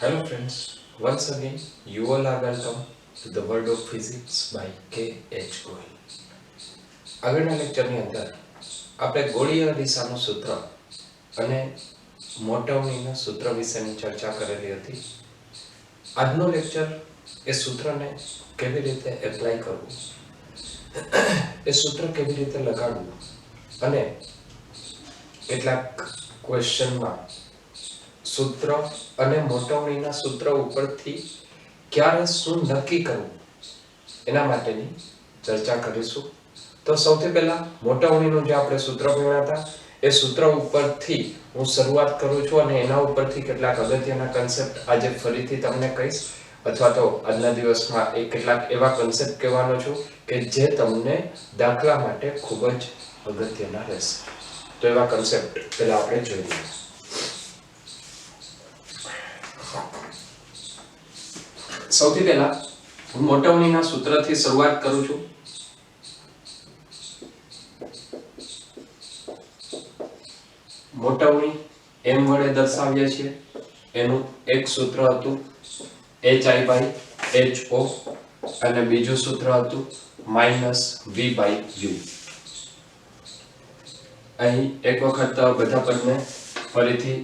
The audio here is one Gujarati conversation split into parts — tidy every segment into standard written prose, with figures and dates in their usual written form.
Hello friends, once again you all are welcome to the world of physics by K.H. Goel. આગળના લેક્ચરની અંદર આપણે ગોળીય દિશાનું સૂત્ર અને મોટવણીના સૂત્ર વિશેની ચર્ચા કરેલી હતી. આજનો લેક્ચર એ સૂત્રને કેવી રીતે એપ્લાય કરવું, એ સૂત્ર કેવી રીતે લગાડવું અને કેટલાક ક્વેશ્ચનમાં સૂત્ર અને મોટવણીના સૂત્ર ઉપરથી ક્યારે શું નક્કી કરવું એના માટેની ચર્ચા કરીશું. તો સૌથી પહેલા મોટવણીનું જે આપણે સૂત્ર ભણ્યા હતા એ સૂત્ર ઉપરથી હું શરૂઆત કરું છું અને એના ઉપરથી કેટલાક અગત્યના કન્સેપ્ટ આજે ફરીથી તમને કહીશ, અથવા તો આજના દિવસમાં કેટલાક એવા કન્સેપ્ટ કહેવાનો છું કે જે તમને દાખલા માટે ખૂબ જ અગત્યના રહેશે. તો એવા કન્સેપ્ટ પહેલા આપણે જોઈ લઈએ. સૌથી પહેલા હું મોટવણીના સૂત્રથી શરૂઆત કરું છું. મોટવણી m વડે દર્શાવીએ છીએ. એનું એક સૂત્ર હતું hi/ho અને બીજું સૂત્ર હતું -v/u. અહીં એક વખત બધા પદને ફરીથી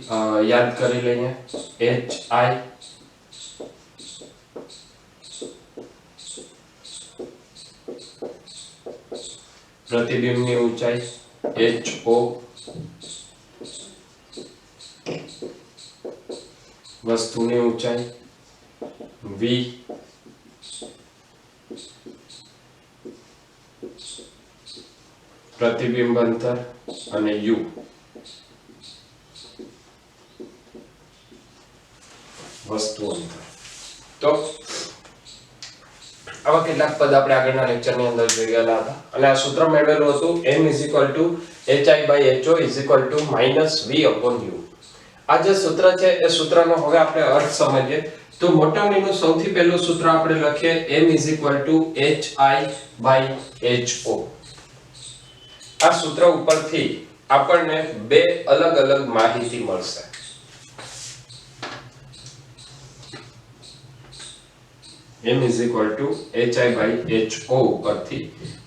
યાદ કરી લઈએ. hi પ્રતિબિંબની ઊંચાઈ, ho વસ્તુની ઊંચાઈ, v પ્રતિબિંબ અંતર અને u વસ્તુ અંતર. તો આવા કેટલાક પદ આપણે આગળના લેક્ચરની અંદર જોઈ ગયેલા હતા અને આ સૂત્ર મેળવેલું હતું m hi/ho -v/u. આ જે સૂત્ર છે એ સૂત્રનો હવે આપણે અર્થ સમજીએ. તો મોટવણીનું સૌથી પહેલું સૂત્ર આપણે લખીએ m hi/ho. આ સૂત્ર ઉપરથી આપણને બે અલગ અલગ માહિતી મળશે. m hi/ho ઉપરથી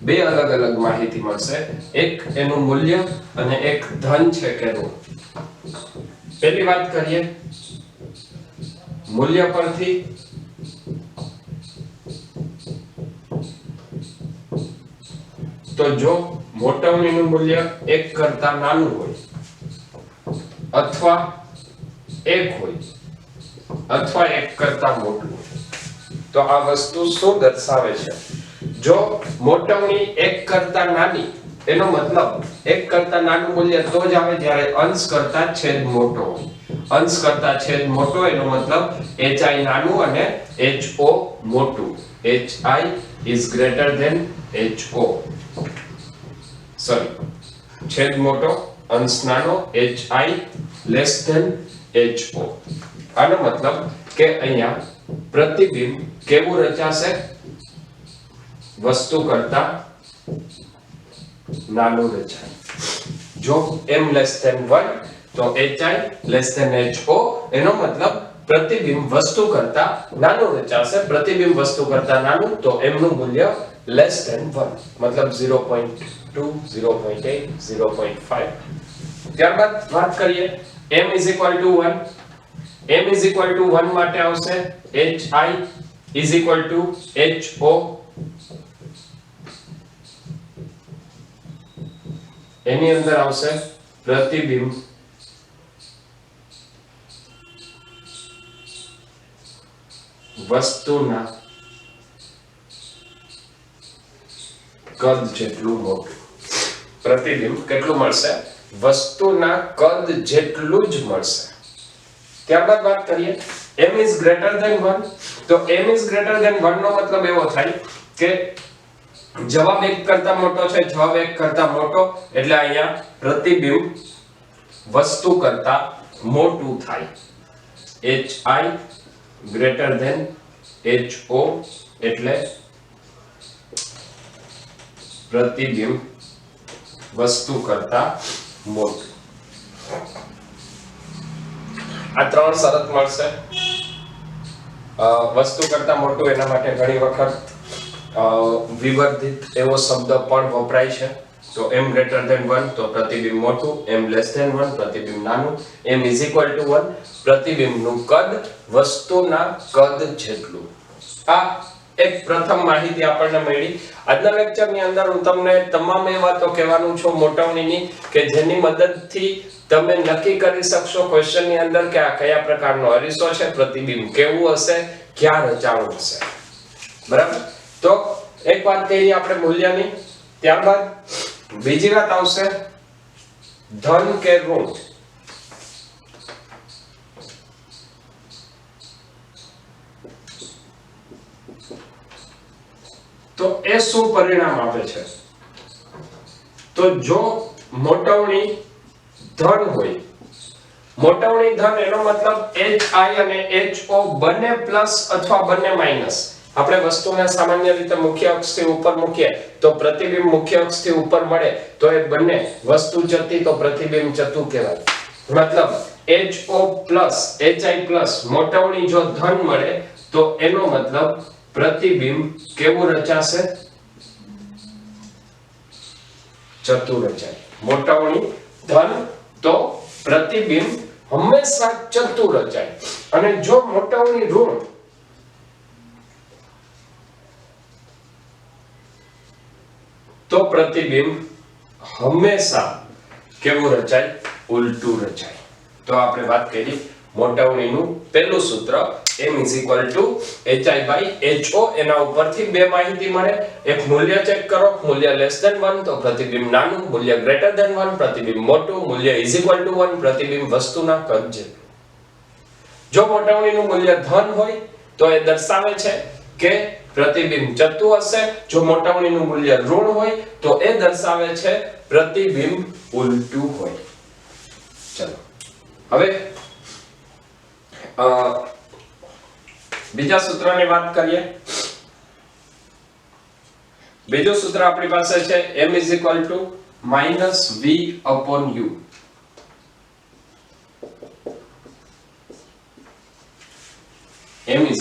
બે અલગ અલગ માહિતી મળશે. એક એનું મૂલ્ય અને એક ધન છે કે ઋણ. પહેલી વાત કરીએ મૂલ્ય પરથી. તો જો મોટવણીનું મૂલ્ય 1 કરતા નાનું હોય અથવા 1 હોય અથવા 1 કરતા મોટું હોય તો આ વસ્તુ શું દર્શાવે છે? જો મોટવણી 1 કરતા નાની, એનો મતલબ 1 કરતા નાનું મૂલ્ય તો જ આવે જ્યારે અંશ કરતા છેદ મોટો હોય. અંશ કરતા છેદ મોટો એનો મતલબ hi નાનું અને ho મોટું. hi is greater than ho. Sorry, છેદ મોટો, અંશ નાનો, hi less than ho. આનો મતલબ કે અહીંયા પ્રતિબિંબ કેવું રચાશે? વસ્તુ કરતા નાનું રચાય. જો m less than 1 તો hi less than ho, એનો મતલબ પ્રતિબિંબ વસ્તુ કરતા નાનું રચાશે. પ્રતિબિંબ વસ્તુ કરતા નાનું તો m નું મૂલ્ય less than 1, મતલબ 0.2, 0.8, 0.5. ત્યારબાદ વાત કરીએ m is equal to 1. m is equal to 1 માટે આવશે hi is equal to ho. એની અંદર આવશે પ્રતિબિંબ વસ્તુના કદ જેટલું મોટું. પ્રતિબિંબ કેટલું મળશે? વસ્તુના કદ જેટલું જ મળશે. ત્યારબાદ વાત કરીએ m is greater than 1. તો m is greater than 1 નો મતલબ એવો થાય કે જવાબ 1 કરતા મોટો છે, જવાબ 1 કરતા મોટો એટલે અહીંયા પ્રતિબિંબ વસ્તુ કરતા મોટું થાય. hi greater than ho એટલે પ્રતિબિંબ વસ્તુ કરતા મોટું. આ ત્રણ શરત મળશે. વસ્તુ કરતા મોટું એના માટે ઘણી વખત વિવર્ધિત એવો શબ્દ પણ વપરાય છે. તો m greater than 1 તો પ્રતિબિંબ મોટું, m less than 1 પ્રતિબિંબ નાનું, m is equal to 1 પ્રતિબિંબનું કદ વસ્તુના કદ જેટલું. આ એક પ્રથમ માહિતી આપણને મળી. આજના લેક્ચરની અંદર હું તમને તમામ એ વાતો કહેવાનું છું મોટાવણીની કે જેની મદદથી તમે નક્કી કરી શકશો ક્વેશ્ચનની અંદર કે આ કયા પ્રકારનો અરીસો છે, પ્રતિબિંબ કેવું હશે, ક્યાં રચાણું હશે. બરાબર? તો એક વાત કરી આપણે મૂલ્યની, ત્યારબાદ બીજી વાત આવશે ધન કે ઋણ. તો એ શું પરિણામ આપે છે? તો જો મોટવણી ધન હોય, મોટવણી ધન એનો મતલબ HI અને HO બંને પ્લસ અથવા બંને માઈનસ. આપણે વસ્તુને સામાન્ય રીતે મુખ્ય અક્ષથી ઉપર મૂકીએ તો પ્રતિબિંબ મુખ્ય અક્ષથી ઉપર મળે તો એ બંને વસ્તુ જતી તો પ્રતિબિંબ જતું કહેવાય. મતલબ HO HI મોટવણી જો ધન મળે તો એનો મતલબ પ્રતિબિંબ કેવું રચાશે? જતું રચાય. મોટવણી ધન તો પ્રતિબિંબ હંમેશા જતું રચાય. અને જો મોટવણી ઋણ તો પ્રતિબિંબ હંમેશા કેવું રચાય? ઉલટું રચાય. તો આપણે વાત કરી મોટવણીનું પહેલું સૂત્ર m = hi/ho. એના ઉપરથી બે માહિતી મળે. એક મૂલ્ય ચેક કરો, મૂલ્ય less than 1 તો પ્રતિબિંબ નાનું, મૂલ્ય greater than 1 પ્રતિબિંબ મોટું, મૂલ્ય is equal to 1 પ્રતિબિંબ વસ્તુના કદ જેટલું. જો મોટવણીનું મૂલ્ય ધન હોય તો એ દર્શાવે છે કે પ્રતિબિંબ જતું હશે. જો મોટવણીનું મૂલ્ય ઋણ હોય તો એ દર્શાવે છે પ્રતિબિંબ ઉલટું હોય. ચલો હવે બીજા સૂત્રની વાત કરીએ. બીજું સૂત્ર આપણી પાસે છે m = -v/u. m =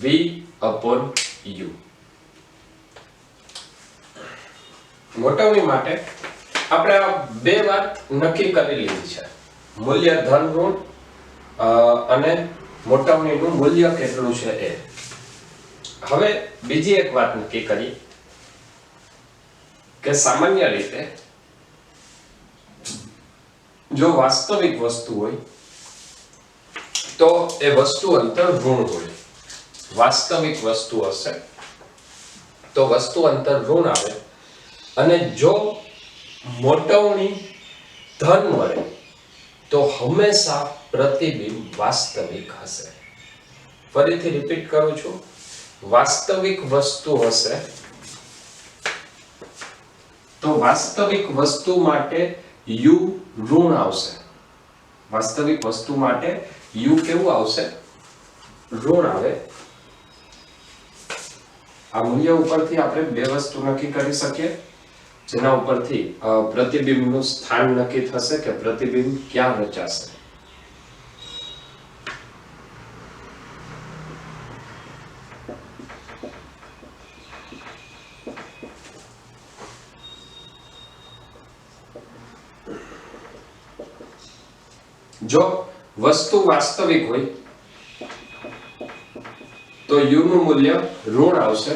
-v/u. મોટવણી માટે આપણે આ બે વાત નક્કી કરી લીધી છે. મૂલ્ય ધન ઋણ અને મોટવણીનું મૂલ્ય કેટલું છે એ. હવે બીજી એક વાત નક્કી કરી કે સામાન્ય રીતે જો વાસ્તવિક વસ્તુ હોય તો એ વસ્તુ અંતર ઋણ હોય. વાસ્તવિક વસ્તુ હશે તો વસ્તુ અંતર ઋણ આવે. અને જો મોટવણી ધન મળે તો હંમેશા પ્રતિબિંબ વાસ્તવિક હશે. ફરીથી રિપીટ કરું છું, વાસ્તવિક વસ્તુ હશે તો વાસ્તવિક વસ્તુ માટે u ઋણ આવશે. વાસ્તવિક વસ્તુ માટે u કેવું આવશે? ઋણ આવે. આ મૂલ્ય ઉપરથી આપણે બે વસ્તુ નક્કી કરી શકીએ જેના ઉપરથી પ્રતિબિંબનું સ્થાન નક્કી થશે કે પ્રતિબિંબ ક્યાં રચાશે. જો વસ્તુ વાસ્તવિક હોય તો u નું મૂલ્ય ઋણ આવશે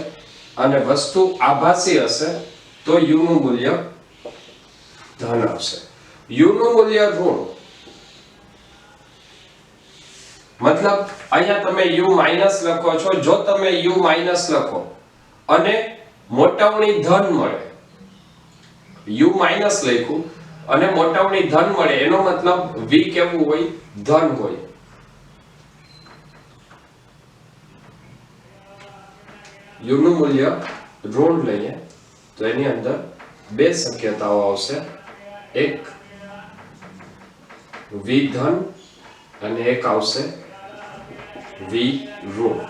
અને વસ્તુ આભાસી હશે તો u નું મૂલ્ય ધન આવશે. u નું મૂલ્ય ઋણ મતલબ અહીંયા તમે u માઈનસ લખો છો. જો તમે u માઈનસ લખો અને મોટવણી ધન મળે, u માઈનસ લખ્યું અને મોટવણી ધન મળે એનો મતલબ v કેવું હોય? ધન હોય. u નું મૂલ્ય ઋણ લઈએ તો એની અંદર બે શક્યતાઓ આવશે. એક v ધન અને એક આવશે v ઋણ.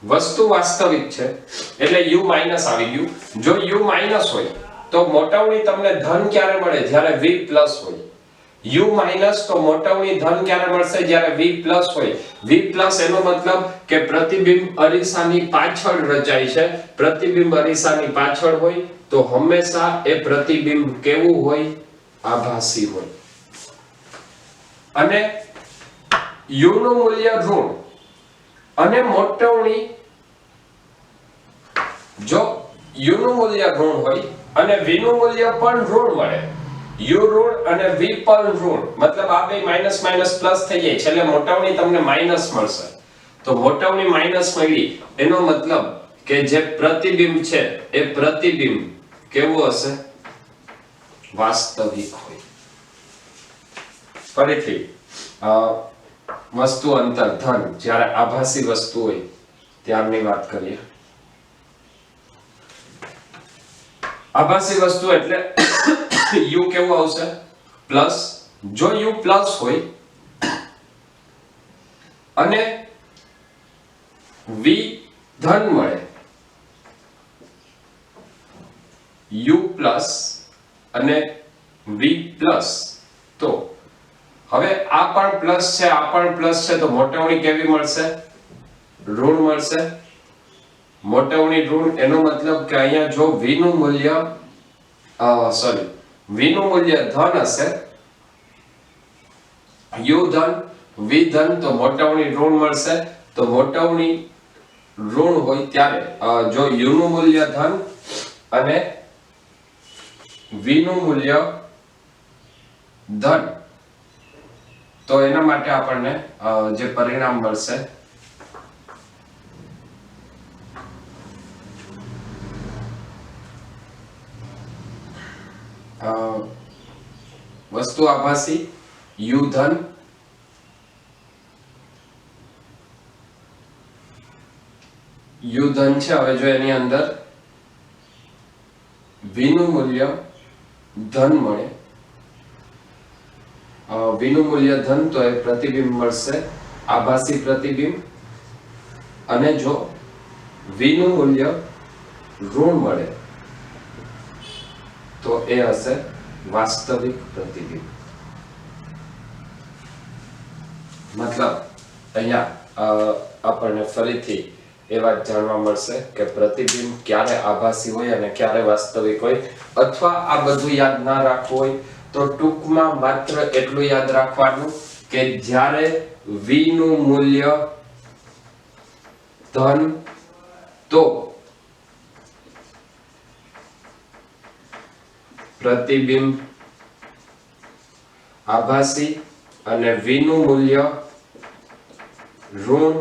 વસ્તુ વાસ્તવિક છે એટલે u માઈનસ આવી ગયું. જો u માઈનસ હોય તો મોટવણી તમને ધન ક્યારે મળે? જ્યારે v પ્લસ હોય. u માઈનસ તો મોટવની ધન ક્યારે મળશે જ્યારે v પ્લસ હોય. v પ્લસ એનો મતલબ કે પ્રતિબિંબ અરીસાની પાછળ રચાય છે. પ્રતિબિંબ અરીસાની પાછળ હોય તો હંમેશા એ પ્રતિબિંબ કેવું હોય? આભાસી હોય. અને u નું મૂલ્ય ઋણ અને મોટવની જો u નું મૂલ્ય ઋણ હોય અને v નું મૂલ્ય પણ ઋણ મળે, u ઋણ અને v પણ ઋણ, મતલબ આ બે માઈનસ માઈનસ પ્લસ થઈ જાય, છેલ્લે મોટવની તમને માઈનસ મળશે. તો મોટવની માઈનસ મળી એનો મતલબ કે જે પ્રતિબિંબ છે એ પ્રતિબિંબ કેવું હશે? વાસ્તવિક હોય. ફરીથી વસ્તુ અંતર ધન જ્યારે આભાસી વસ્તુ હોય ત્યારની વાત કરીએ. આભાસી વસ્તુ એટલે u કેવું આવશે? પ્લસ. જો u પ્લસ હોય અને v ધન મળે, u પ્લસ અને v પ્લસ, તો હવે આ પણ પ્લસ છે, આ પણ પ્લસ છે, તો મોટવણી કેવી મળશે? ઋણ મળશે. મોટવણી ઋણ એનો મતલબ કે અહીંયા જો v નું મૂલ્ય v નું મૂલ્ય ધન હશે, u ધન v ધન, તો મોટવણી ઋણ મળશે. તો મોટવણી ઋણ હોય ત્યારે જો u નું મૂલ્ય ધન અને v નું મૂલ્ય ધન, તો એના માટે આપણને જે પરિણામ મળશે વસ્તુ આભાસી u ધન છે. હવે જો એની અંદર v નું મૂલ્ય ધન મળે, v નું મૂલ્ય ધન, તો એ પ્રતિબિંબ મળશે આભાસી પ્રતિબિંબ. અને જો v નું મૂલ્ય ઋણ મળે તો એ હશે વાસ્તવિક પ્રતિબિંબ. મતલબ અહીંયા આપણને ફરીથી એ વાત જાણવા મળશે કે પ્રતિબિંબ ક્યારે આભાસી હોય અને ક્યારે વાસ્તવિક હોય. અથવા આ બધું યાદ ના રાખવું હોય તો ટૂંકમાં માત્ર એટલું યાદ રાખવાનું કે જ્યારે v નું મૂલ્ય ધન તો પ્રતિબિંબ આભાસી અને v નું મૂલ્ય ઋણ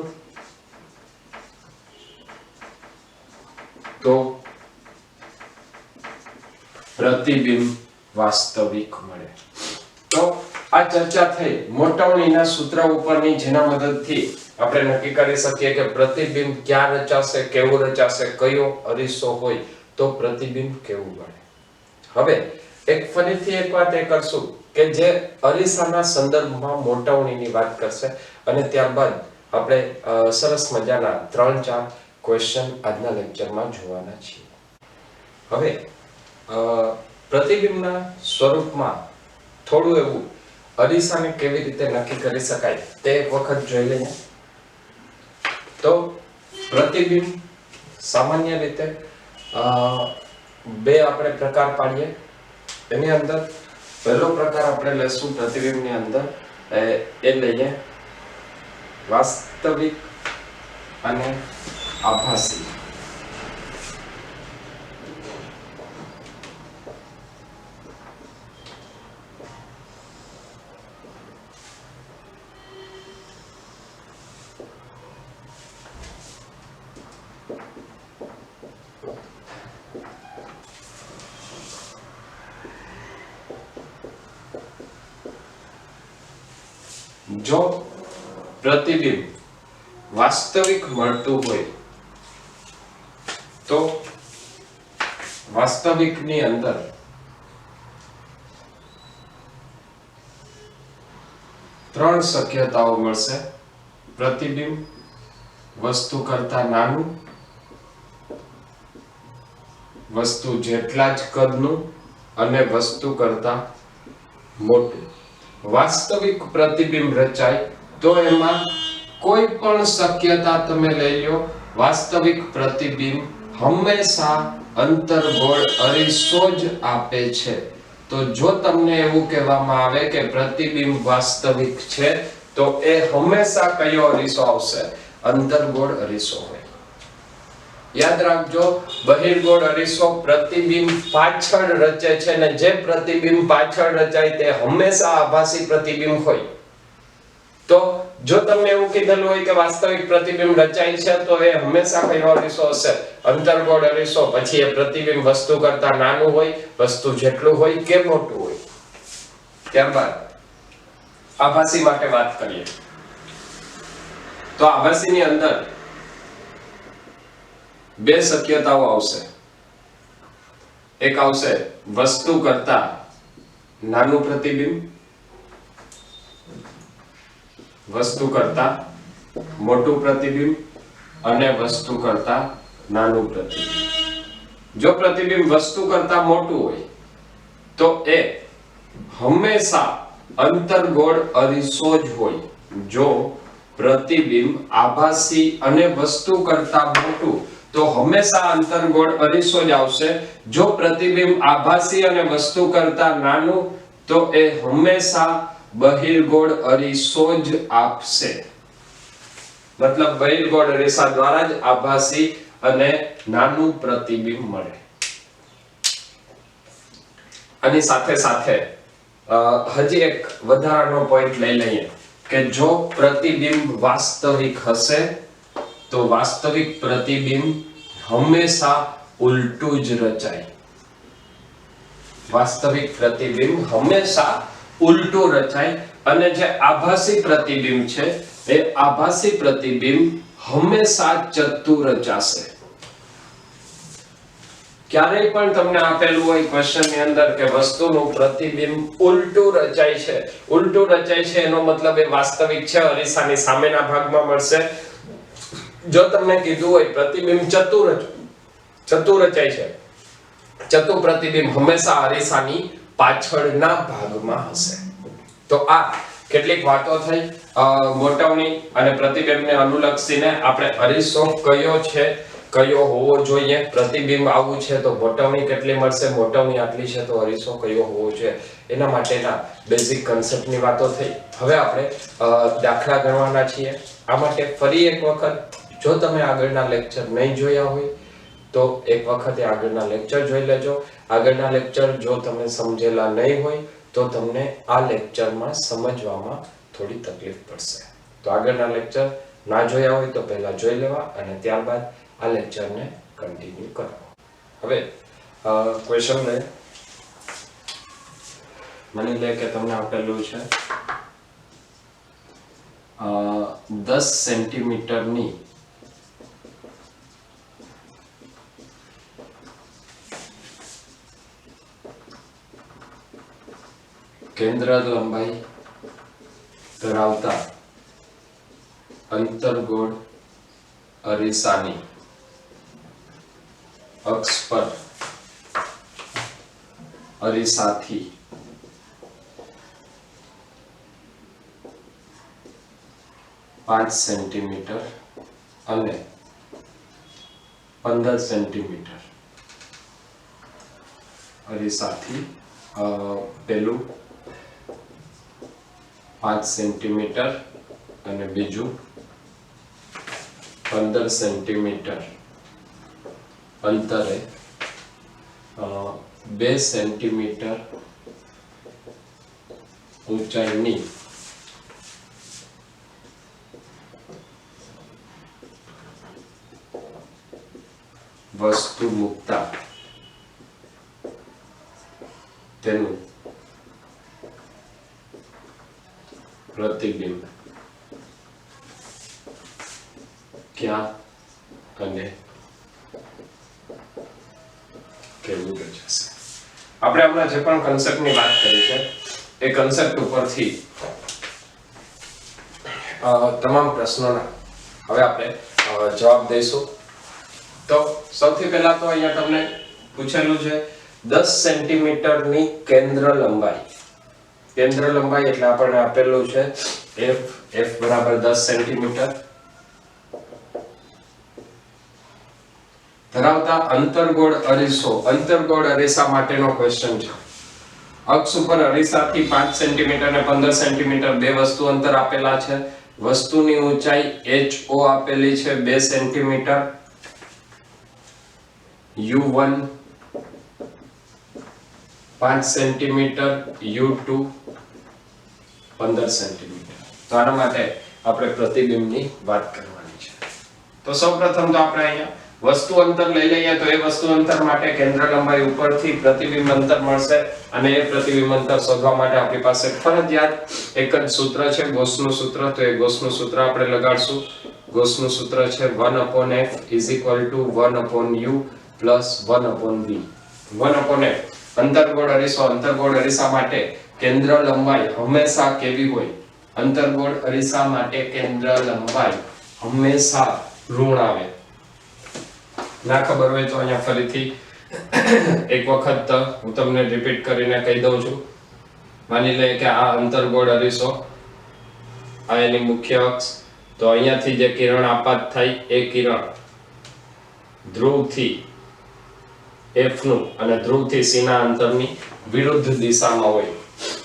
તો પ્રતિબિંબ વાસ્તવિક મળે. તો આ ચર્ચા થઈ મોટવણીના સૂત્ર ઉપરની, જેના મદદથી આપણે નક્કી કરી શકીએ કે પ્રતિબિંબ ક્યાં રચાશે, કેવું રચાશે, કયો અરીસો હોય તો પ્રતિબિંબ કેવું મળે. હવે ફરીથી એક વાત એ કરશું કે જે અરીસાના સંદર્ભમાં મોટવણીની વાત કરશે અને ત્યારબાદ આપણે સરસ મજાના 3-4 ક્વેશ્ચન આજના લેક્ચરમાં જોવાના છીએ. હવે પ્રતિબિંબના સ્વરૂપમાં થોડું એવું અરીસાને કેવી રીતે નક્કી કરી શકાય તે એક વખત જોઈ લઈએ. તો પ્રતિબિંબ સામાન્ય રીતે બે આપણે પ્રકાર પાડીએ. એની અંદર પહેલો પ્રકાર આપણે લેશું પ્રતિબિંબની અંદર એ લઈએ વાસ્તવિક અને આભાસી. જો પ્રતિબિંબ વાસ્તવિક મળતું હોય તો વાસ્તવિકની અંદર ત્રણ શક્યતાઓ મળશે. પ્રતિબિંબ વસ્તુ કરતા નાનું, વસ્તુ જેટલા જ કદનું અને વસ્તુ કરતા મોટું. વાસ્તવિક પ્રતિબિંબ રચાય તો એમાં કોઈ પણ શક્યતા તમે લઈ લો, વાસ્તવિક પ્રતિબિંબ હંમેશા અંતર્ગોળ અરીસો જ આપે છે. તો જો તમને એવું કહેવામાં આવે કે પ્રતિબિંબ વાસ્તવિક છે તો એ હંમેશા કયો અરીસો આવશે? અંતર્ગોળ અરીસો હોય. યાદ રાખજો, બહિર્ગોળ અરીસો પ્રતિબિંબ પાછળ રચે છે ને જે પ્રતિબિંબ પાછળ રચાય તે હંમેશા આભાસી પ્રતિબિંબ હોય. તો જો તમને એવું કીધેલું હોય કે વાસ્તવિક પ્રતિબિંબ રચાય છે તો એ હંમેશા કયો અરીસો હશે? અંતર્ગોળ અરીસો. પછી એ પ્રતિબિંબ વસ્તુ કરતા નાનું હોય, વસ્તુ જેટલું હોય કે મોટું હોય. ત્યારબાદ આભાસી માટે વાત કરીએ તો આભાસીની અંદર બે શક્યતાઓ આવશે. એક આવશે વસ્તુ કરતા નાનું પ્રતિબિંબ, વસ્તુ કરતા મોટું પ્રતિબિંબ અને વસ્તુ કરતા નાનું પ્રતિબિંબ. જો પ્રતિબિંબ વસ્તુ કરતા મોટું હોય તો એ હંમેશા અંતર્ગોળ અરીસો જ હોય. જો પ્રતિબિંબ આભાસી અને વસ્તુ કરતા મોટું તો હંમેશા અંતર્ગોળ અરીસો જ આવશે. જો પ્રતિબિંબ આભાસી અને વસ્તુ કરતા નાનું તો એ હંમેશા બહિર્ગોળ અરીસો જ આપશે. મતલબ બહિર્ગોળ અરીસા દ્વારા જ આભાસી અને નાનું પ્રતિબિંબ મળે. આની સાથે સાથે હજી એક વધારાનો પોઈન્ટ લઈ લઈએ કે જો પ્રતિબિંબ વાસ્તવિક હશે તો વાસ્તવિક પ્રતિબિંબ હંમેશા ઉલટું જ રચાય. વાસ્તવિક પ્રતિબિંબ હંમેશા ઉલટું રચાય અને જે આભાસી પ્રતિબિંબ છે એ આભાસી પ્રતિબિંબ હંમેશા ચત્તુ રચાશે. ક્યારેય પણ તમને આપેલું હોય ક્વેશ્ચન ની અંદર કે વસ્તુનું પ્રતિબિંબ ઉલટું રચાય છે, ઉલટું રચાય છે એનો મતલબ એ વાસ્તવિક છે, અરીસાની સામેના ભાગમાં મળશે. જો તમને કીધું હોય પ્રતિબિંબ ચત્તુ રચાય છે, ચત્તુ પ્રતિબિંબ હંમેશા અરીસાની પાછળના ભાગમાં હશે. તો આ કેટલીક વાતો થઈ મોટવણી અને પ્રતિબિંબને અનુલક્ષીને. આપણે અરીસો કયો છે, કયો હોવો જોઈએ, પ્રતિબિંબ આવું છે તો મોટવણી કેટલી મળશે, મોટવણી આટલી છે તો અરીસો કયો હોવો જોઈએ, એના માટેના બેઝિક કન્સેપ્ટની વાતો થઈ. હવે આપણે દાખલા ગણવાના છીએ. આ માટે ફરી એક વખત જો તમે આગળના લેક્ચર નહીં જોયા હોય તો એક વખત આગળના લેક્ચર જોઈ લેજો. આગળના લેક્ચર જો તમે સમજેલા નહીં હોય તો તમને આ લેક્ચરમાં સમજવામાં થોડી તકલીફ પડશે. તો આગળના લેક્ચર ના જોયા હોય તો પહેલા જોઈ લેવા અને ત્યારબાદ આ લેક્ચરને કન્ટિન્યુ કરો. હવે ક્વેશ્ચન લે માની લે કે તમને આપેલું છે 10 સેન્ટીમીટરની કેન્દ્ર લંબાઈ ધરાવતા અંતર્ગોળ અરીસાની અક્ષ પર અરીસાથી 5 સેન્ટીમીટર અને 15 સેન્ટીમીટર અરીસાથી પેલું 5 સેન્ટીમીટર અને બીજું 15 સેન્ટીમીટર અંતરે 2 સેન્ટીમીટર ઊંચાઈની વસ્તુ મૂકતા તેનું પ્રતિબિંબ ક્યાં અને કેવું રચાશે. આપણે હમણાં જે પણ કન્સેપ્ટની વાત કરી છે એ કન્સેપ્ટ ઉપરથી તમામ પ્રશ્નોના હવે આપણે જવાબ દઈશું. તો સૌથી પહેલા તો અહીંયા તમને પૂછેલું છે 10 સેન્ટીમીટરની કેન્દ્ર લંબાઈ. કેન્દ્ર લંબાઈ એટલે આપણને આપેલું છે f બરાબર 10 સેન્ટીમીટર ધરાવતા અંતર્ગોળ અરીસા માટેનો ક્વેશ્ચન છે. અક્ષ ઉપર અરીસાથી 5 સેન્ટીમીટર અને 15 સેન્ટીમીટર બે વસ્તુ અંતર આપેલા છે. વસ્તુની ઊંચાઈ ho આપેલી છે 2 centimetre, u1 5 centimetre, u2 15 centimetre. તો આના માટે આપણે પ્રતિબિંબની વાત કરવાની છે. તો સૌપ્રથમ તો આપણે અહીંયા વસ્તુ અંતર લઈ લઈએ તો એ વસ્તુ અંતર માટે કેન્દ્ર લંબાઈ ઉપરથી પ્રતિબિંબ અંતર મળશે અને એ પ્રતિબિંબ અંતર શોધવા માટે આપણી પાસે ફરજિયાત એક જ સૂત્ર છે, ગૌસનું સૂત્ર. તો એ ગૌસનું સૂત્ર આપણે લગાડશું. ગૌસનું સૂત્ર છે 1/f = 1/u + 1/v. 1/f અંતર્ગોળ અરીસા માટે કેન્દ્ર લંબાઈ હંમેશા કેવી હોય? અંતર્ગોળ અરીસા માટે કેન્દ્ર લંબાઈ હંમેશા ઋણ આવે. ના ખબર હોય તો અહીંયા ફરીથી એક વખત હું તમને રિપીટ કરીને કહી દઉં છું. માની લઈએ કે આ અંતર્ગોળ અરીસો, આ એની મુખ્ય અક્ષ. તો અહીંયાથી જે કિરણ આપાત થાય એ કિરણ ધ્રુવથી f નું અને ધ્રુવથી c ના અંતરની વિરુદ્ધ દિશામાં હોય.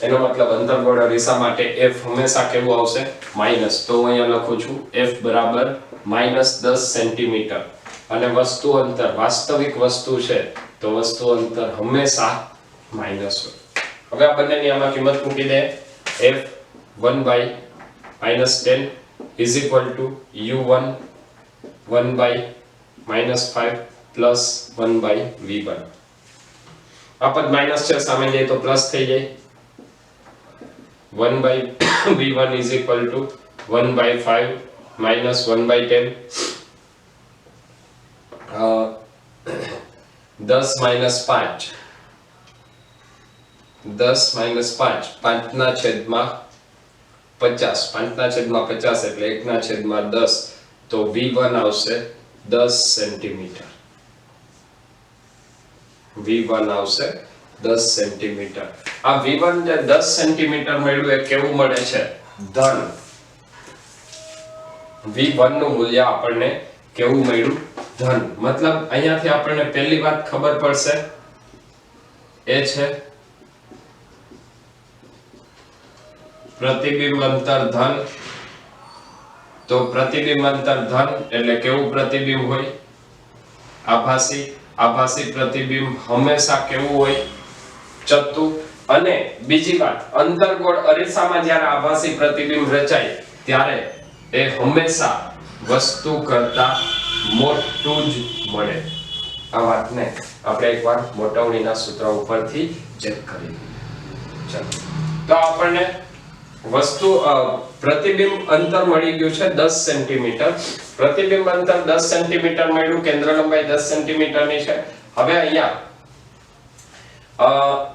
એનો મતલબ અંતર્ગોળ અરીસા માટે f હંમેશા કેવું આવશે? માઈનસ. તો હું અહીંયા લખું છું f બરાબર -10 સેન્ટીમીટર. અને વસ્તુ અંતર વાસ્તવિક વસ્તુ છે તો વસ્તુ અંતર હંમેશા માઈનસ હોય. હવે આ બંનેની આમાં કિંમત મૂકી દે. f 1/-10 = u1 1/-5 + 1/v1. આ પદ માઈનસ છે, સામે જાય તો પ્લસ થઈ જાય. 1/v1 = 1/5 - 1/10. 10 - 5 5 ના છેદમાં 50 5 ના છેદમાં 50 એટલે 1 ના છેદમાં 10. તો v1 આવશે 10 સેન્ટીમીટર. v1 આવશે 10 સેન્ટીમીટર. આ v1 જે 10 સેન્ટીમીટર મળ્યું એ કેવું મળે છે? ધન. v1 નું મૂલ્ય આપણને કેવું મળ્યું? ધન. મતલબ અહીંયાથી આપણને પહેલી વાત ખબર પડશે એ છે પ્રતિબિંબ અંતર ધન. તો પ્રતિબિંબ અંતર ધન એટલે કેવું પ્રતિબિંબ હોય? આભાસી. આભાસી પ્રતિબિંબ હંમેશા કેવું હોય? ચત્તુ. અને બીજી વાત, અંતર્ગોળ અરીસામાં જ્યારે આભાસી પ્રતિબિંબ રચાય ત્યારે એ હંમેશા વસ્તુ કરતા મોટું જ મળે. આ વાતને આપણે એકવાર મોટવણીના સૂત્ર ઉપરથી ચેક કરી લઈએ. ચાલો, તો આપણને વસ્તુ પ્રતિબિંબ અંતર મળી ગયું છે 10 સેન્ટીમીટર. પ્રતિબિંબ અંતર 10 સેન્ટીમીટર મળ્યું. કેન્દ્ર લંબાઈ 10 સેન્ટીમીટર ની છે. હવે અહીંયા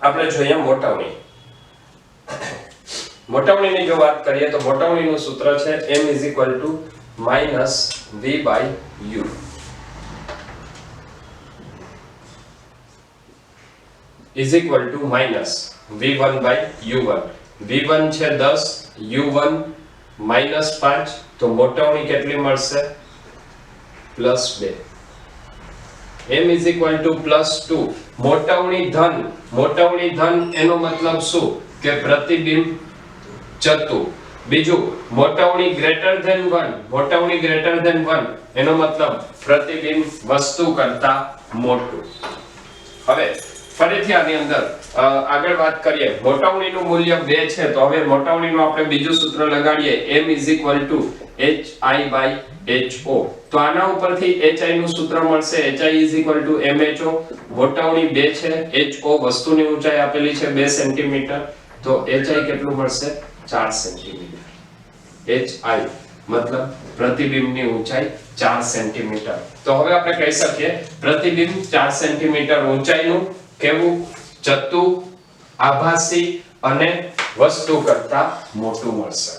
આપણે જોઈએ મોટવણી. મોટવણીની જો વાત કરીએ તો મોટવણીનું સૂત્ર છે m = -v/u. -v1/u1. v1 છે 10, u1 -5. તો મોટવણી કેટલી મળશે? +2. m = +2. મોટવણી ધન એનો મતલબ શું? કે પ્રતિબિંબ ચત્તુ. બીજું, મોટવણી greater than 1 એનો મતલબ પ્રતિબિંબ વસ્તુ કરતા મોટું. હવે ફરીથી આની અંદર આગળ વાત કરીએ. મોટવણીનું મૂલ્ય 2 છે તો હવે મોટવણીનું આપણે બીજું સૂત્ર લગાડીએ. m = hi/ho. તો આના ઉપરથી hi નું સૂત્ર મળશે. hi = mho. મોટવણી 2 છે, ho વસ્તુની ઊંચાઈ આપેલી છે 2 સેન્ટીમીટર. તો hi કેટલું મળશે? 4 સેન્ટીમીટર. hi મતલબ પ્રતિબિંબની ઊંચાઈ 4 સેન્ટીમીટર. તો હવે આપણે કહી શકીએ પ્રતિબિંબ 4 સેન્ટીમીટર ઊંચાઈનું કેવું? ચત્તુ, આભાસી અને વસ્તુ કરતા મોટું મળશે.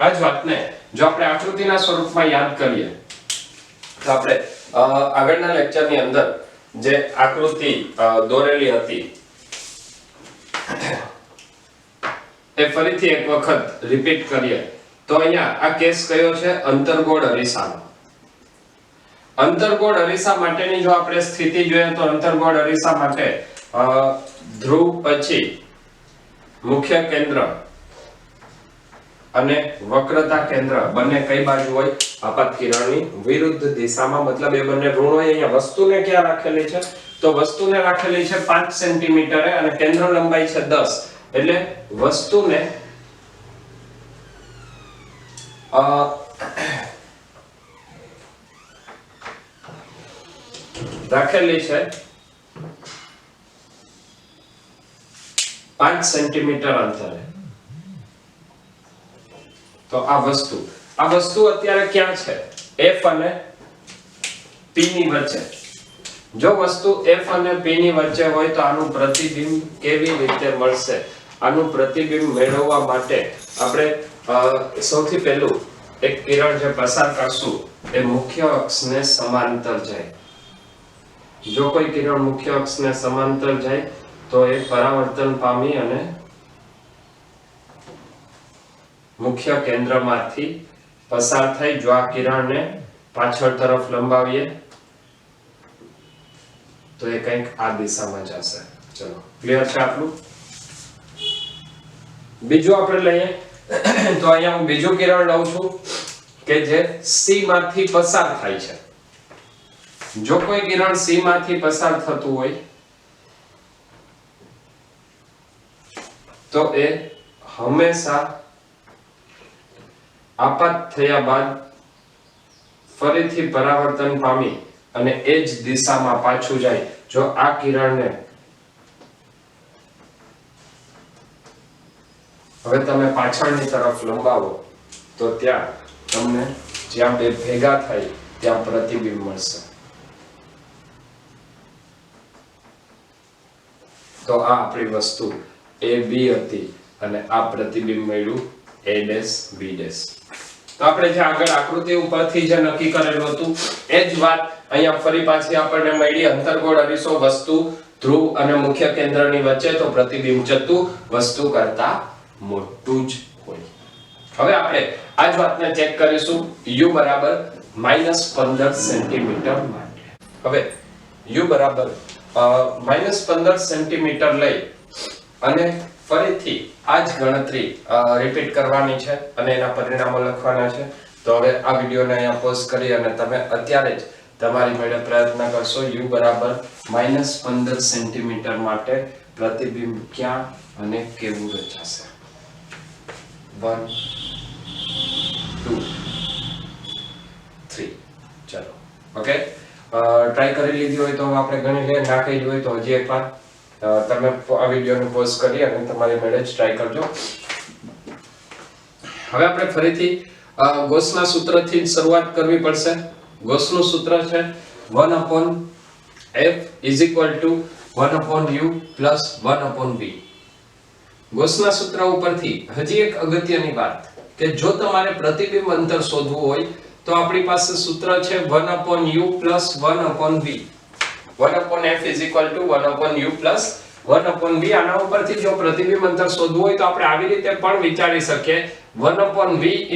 આ જ વાતને જો આપણે આકૃતિના સ્વરૂપમાં યાદ કરીએ તો આપણે આગળના લેક્ચરની અંદર જે આકૃતિ દોરેલી હતી એ ફરીથી એક વખત રિપીટ કરીએ તો અહીંયા આ કેસ કયો છે? અંતર્ગોળ અરીસાનો. અંતર્ગોળ અરીસા માટેની જો આપણે સ્થિતિ જોઈએ તો અંતર્ગોળ અરીસા માટે ધ્રુવ પછી મુખ્ય કેન્દ્ર અને વક્રતા કેન્દ્ર બંને કઈ બાજુ હોય? આપાત કિરણની વિરુદ્ધ દિશામાં, મતલબ એ બંને ઋણ હોય. અહીંયા વસ્તુને ક્યાં રાખેલી છે? તો વસ્તુને રાખેલી છે 5 સેન્ટીમીટરે અને કેન્દ્ર લંબાઈ છે 10. એટલે વસ્તુને રાખેલી છે 5 સેન્ટીમીટર અંતરે. તો આ વસ્તુ અત્યારે ક્યાં છે? F અને P ની વચ્ચે. જો વસ્તુ F અને P ની વચ્ચે હોય તો આનું પ્રતિબિંબ કેવી રીતે મળશે? આનું પ્રતિબિંબ મેળવવા માટે આપણે સૌથી પહેલું એક કિરણ જે પસાર કરશું એ મુખ્ય અક્ષને સમાંતર જાય. જો કોઈ કિરણ મુખ્ય અક્ષને સમાંતર જાય તો એ પરાવર્તન પામી અને મુખ્ય કેન્દ્રમાંથી પસાર થઈ. જો આ કિરણને પાછળ તરફ લંબાવીએ તો એ કંઈક આ દિશામાં જશે. ચલો, ક્લિયર છે આટલું? બીજું આપણે લઈએ તો અહીંયા હું બીજું કિરણ લઉં છું કે જે C માંથી પસાર થાય છે. જો કોઈ કિરણ C માંથી પસાર થતું હોય તો એ હંમેશા આપાત થયા બાદ ફરીથી પરાવર્તન પામી અને એ જ દિશામાં પાછું જાય. જો આ કિરણને હવે તમે પાછળની તરફ લંબાવો તો ત્યાં તમને જ્યાં બે ભેગા થાય ત્યાં પ્રતિબિંબ મળશે. તો આ આપણી વસ્તુ AB હતી અને આ પ્રતિબિંબ મળ્યું A', B'. તો આપણે જે આગળ આકૃતિ ઉપરથી જે નક્કી કરેલું હતું એ જ વાત અહીંયા ફરી પાછી આપણને મળી. અંતર્ગોળ અરીસો વસ્તુ ધ્રુવ અને મુખ્ય કેન્દ્રની વચ્ચે તો પ્રતિબિંબ જતું વસ્તુ કરતા મોટું જ હોય. હવે આપણે આ જ વાતને ચેક કરીશું u બરાબર -15 સેન્ટીમીટર માટે. હવે u બરાબર -15 સેન્ટીમીટર લઈ અને ફરીથી આ જ ગણતરી રિપીટ કરવાની છે અને એના પરિણામો લખવાના છે. તો હવે આ વિડિયોને અહીંયા પોઝ કરી અને તમે અત્યારે જ તમારી મેળે પ્રયત્ન કરશો. u બરાબર -15 સેન્ટીમીટર માટે પ્રતિબિંબ ક્યાં અને કેવું રચાશે? 1 2 3. ચલો, ઓકે. ટ્રાય કરી લીધી હોય તો આપણે ગણી લઈએ, ના કરી હોય તો હજી એકવાર તમે આ વિડિયોને પોઝ કરી અને તમારી મેળે જ ટ્રાય કરજો. હવે આપણે ફરીથી ગૌસના સૂત્રથી શરૂઆત કરવી પડશે. ગૌસનું સૂત્ર છે 1/f = 1/u + 1/v. ગૌસના સૂત્ર ઉપરથી હજી એક અગત્યની વાત કે જો તમારે પ્રતિબિંબ અંતર શોધવું હોય તો આપણી પાસે સૂત્ર છે 1/u + 1/v. 1/f = 1/u + 1/v. આના ઉપરથી જો પ્રતિબિંબ અંતર શોધવું હોય તો આપણે આવી રીતે પણ વિચારી શકીએ 1/v =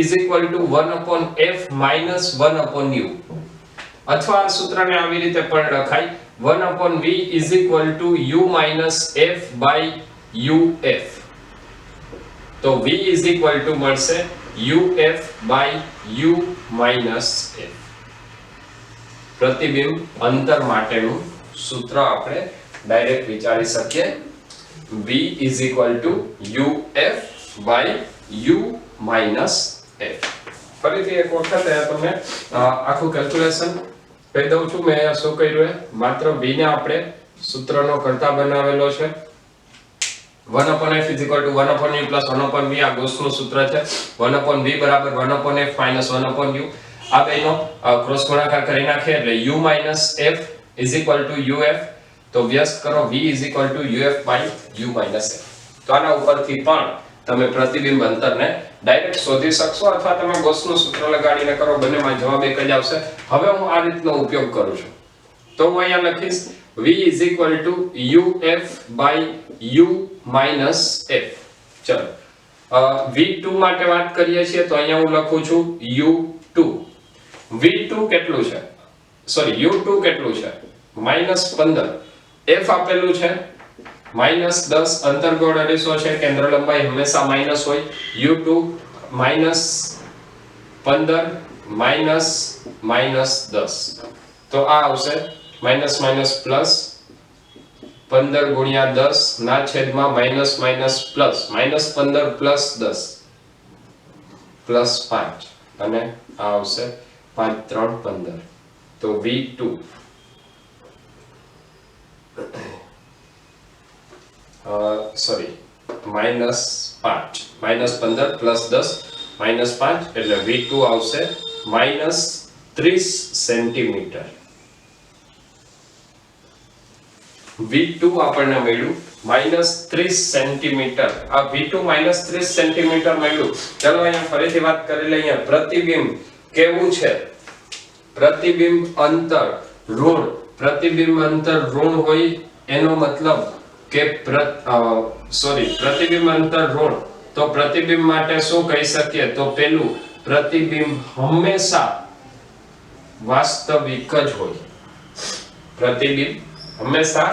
1/f - 1/u. અથવા આ સૂત્રને આવી રીતે પણ લખાય 1/v = u - f/uf. તો v = મળશે uf/u - f. પ્રતિબિંબ અંતર માટેનું સૂત્ર આપણે ડાયરેક્ટ વિચારી શકીએ. v = uf/u - f. ફરીથી એક વખત તમને આખું કેલ્ક્યુલેશન કહી દઉં છું. મેં અહીંયા શું કર્યું છે, માત્ર v ને આપણે સૂત્રનો કરતા બનાવેલો છે. 1/f = 1/u + 1/v. આ ગૌસનું સૂત્ર છે. 1/v = 1/f - 1/u. આ બેનો ક્રોસ ગુણાકાર કરી નાખીએ એટલે u - f = uf. તો વ્યસ્ત કરો v = uf/u - f. તો આના ઉપરથી પણ તમે પ્રતિબિંબ અંતરને ડાયરેક્ટ શોધી શકશો અથવા તમે ગૌસનું સૂત્ર લગાડીને કરો, બંનેમાં જવાબ એક જ આવશે. હવે હું આ રીતનો ઉપયોગ કરું છું તો હું અહીંયા લખીશ v = uf/u - f. ચલો, V2 માટે વાત કરીએ છીએ તો અહીંયા હું લખું છું U2. V2 કેટલું છે, સોરી U2 કેટલું છે -15. F આપેલું છે -10. અંતર્ગોળ અરીસો છે, કેન્દ્ર લંબાઈ હંમેશા માઈનસ હોય. U2 -15 -10. તો આ આવશે માઈનસ માઈનસ પ્લસ 15 ગુણ્યા 10 ના છેદમાં minus minus plus -15 plus 10 plus 5 અને આ આવશે 5 3 15. તો V2 સોરી -5 -15 પ્લસ 10 -5 એટલે V2 આવશે -30 સેન્ટીમીટર. V2 આપણને મળ્યું -30 સેન્ટીમીટર. આ V2 -30 સેન્ટીમીટર મળ્યું. ચાલો અહીંયા ફરીથી વાત કરી લઈએ. પ્રતિબિંબ કેવું છે? પ્રતિબિંબ અંતર ઋણ. પ્રતિબિંબ અંતર ઋણ હોય એનો મતલબ કે પ્રતિબિંબ અંતર ઋણ, તો પ્રતિબિંબ માટે શું કહી શકીએ? તો પેલું, પ્રતિબિંબ હંમેશા વાસ્તવિક જ હોય. પ્રતિબિંબ હંમેશા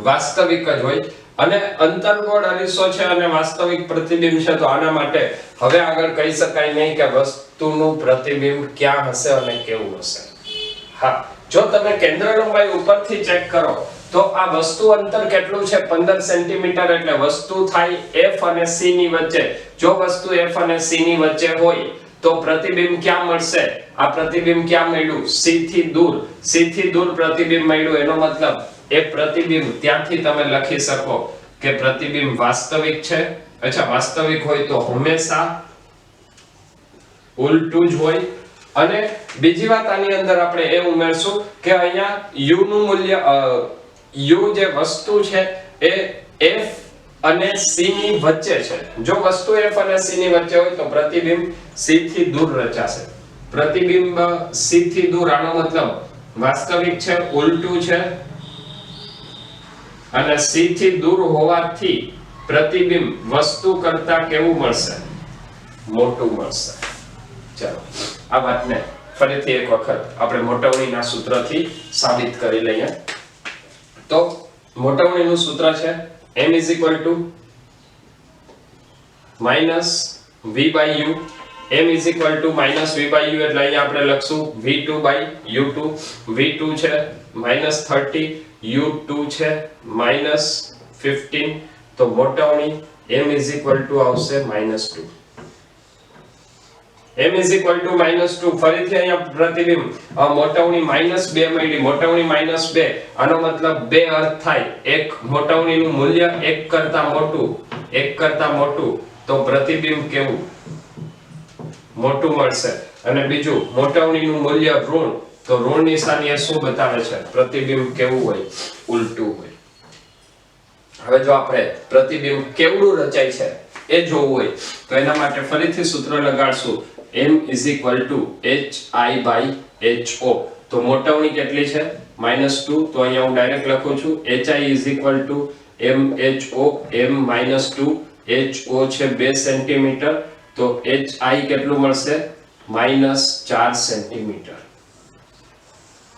વાસ્તવિક જ હોય. અને અંતર્ગોળ અરીસો છે અને વાસ્તવિક પ્રતિબિંબ છે, તો આના માટે હવે આગળ કહી શકાય નહીં કે વસ્તુનું પ્રતિબિંબ ક્યાં હશે અને કેવું હશે. હા, જો તમે કેન્દ્ર લંબાઈ ઉપરથી ચેક કરો તો આ વસ્તુ અંતર કેટલું છે? 15 સેન્ટીમીટર. એટલે વસ્તુ થાય F અને C ની વચ્ચે. જો વસ્તુ F અને C ની વચ્ચે હોય તો પ્રતિબિંબ ક્યાં મળશે? આ પ્રતિબિંબ ક્યાં મળ્યું? C થી દૂર. C થી દૂર પ્રતિબિંબ મળ્યું. એનો મતલબ એ પ્રતિબિંબ ત્યાંથી તમે લખી શકો કે પ્રતિબિંબ વાસ્તવિક છે. અચ્છા, વાસ્તવિક હોય તો હંમેશા ઉલટું જ હોય. અને બીજી વાત આની અંદર આપણે એ ઉમેરશું કે અહીંયા u નું મૂલ્ય u જે વસ્તુ છે એ F અને C ની વચ્ચે છે. જો વસ્તુ F અને C ની વચ્ચે હોય તો પ્રતિબિંબ C થી દૂર રચાશે. પ્રતિબિંબ C થી દૂર, આનો મતલબ વાસ્તવિક છે, ઉલટું છે. અને C થી દૂર હોવાથી પ્રતિબિંબ વસ્તુ કરતા કેવું મળશે? મોટું મળશે. ચાલો આ વાતને ફરીથી એક વખત આપણે મોટવણીના સૂત્રથી સાબિત કરી લઈએ. તો મોટવણીનું સૂત્ર છે m = -v/u. m = -v/u એટલે અહીંયા આપણે લખશું v2/u2. v2 છે -30, u2 છે -15. તો મોટવણી m આવશે -2. m -2. ફરીથી અહીંયા પ્રતિબિંબ મોટવણી -2 મળી. મોટવણી -2, આનો મતલબ બે અર્થ થાય. એક, મોટવણીનું મૂલ્ય 1 કરતા મોટું, તો પ્રતિબિંબ કેવું? મોટું મળશે. અને બીજું, મોટવણીનું મૂલ્ય ઋણ, તો ઋણ નિશાની એ શું બતાવે છે? પ્રતિબિંબ કેવું હોય? ઉલટું હોય. હવે જો આપણે પ્રતિબિંબ કેવડું રચાય છે એ જોવું હોય તો એના માટે ફરીથી સૂત્ર લગાડશું m = hi/ho. તો મોટવણી કેટલી છે? -2. તો અહીંયા હું ડાયરેક્ટ લખું છું hi mho. m -2, ho છે 2 સેન્ટીમીટર. તો hi કેટલું મળશે? -4 સેન્ટીમીટર.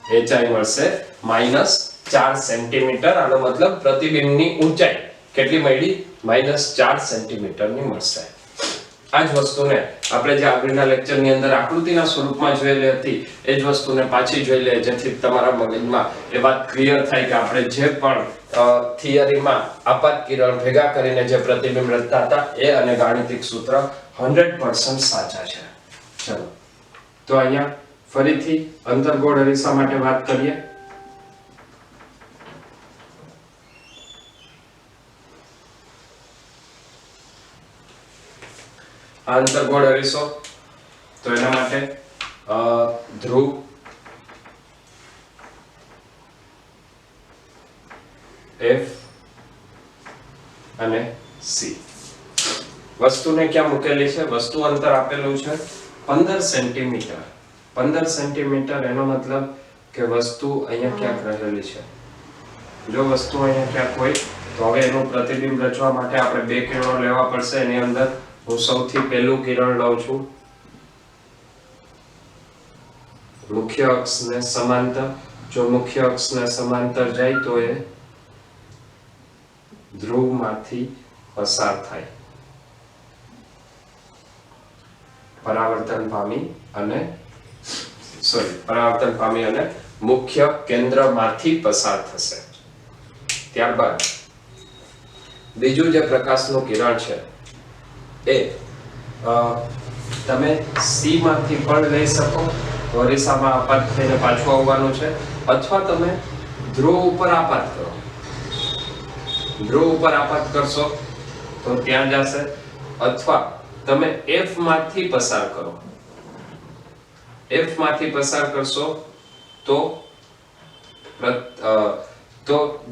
hi મળશે -4 સેન્ટીમીટર. આનો મતલબ પ્રતિબિંબની ઊંચાઈ કેટલી મળી? -4 સેન્ટીમીટરની મળશે. આ જ વસ્તુને આપણે જે આગળના લેક્ચરની અંદર આકૃતિના સ્વરૂપમાં જોયેલી હતી એ જ વસ્તુને પાછી જોઈ લે, જેથી તમારા મગજમાં એ વાત ક્લિયર થાય કે આપણે જે પણ થિયરીમાં આપાત કિરણ ભેગા કરીને જે પ્રતિબિંબ રચતા હતા એ અને ગાણિતિક સૂત્ર 100% સાચા છે. ચલો તો અહીંયા ફરીથી અંતર્ગોળ અરીસા માટે વાત કરીએ. અંતર્ગોળ અરીસો, તો એના માટે ધ્રુવ, F અને C. વસ્તુને ક્યાં મૂકેલી છે? વસ્તુ અંતર આપેલું છે 15 સેન્ટીમીટર. 15 સેન્ટીમીટર એનો મતલબ કે વસ્તુ અહીંયા ક્યાંક રહેલી છે. જો વસ્તુ અહીંયા ક્યાંક હોય તો હવે એનું પ્રતિબિંબ રચવા માટે આપણે બે કિરણો લેવા પડશે. એની અંદર હું સૌથી પહેલું કિરણ લઉં છું મુખ્ય અક્ષને સમાંતર. જો મુખ્ય અક્ષને સમાંતર જાય તો એ ધ્રુવમાંથી પસાર થાય, પરાવર્તન પામી અને મુખ્ય કેન્દ્રમાંથી પસાર થશે. ત્યારબાદ બીજું જે પ્રકાશનું કિરણ છે એ તમે C માંથી પણ લઈ શકો, અરીસામાં આપાત થઈને પાછું આવવાનું છે, અથવા તમે ધ્રુવ ઉપર આપાત કરો. ધ્રુવ ઉપર આપાત કરશો તો ત્યાં જશે, અથવા તમે F માંથી પસાર કરો. F માંથી પસાર કરશો તો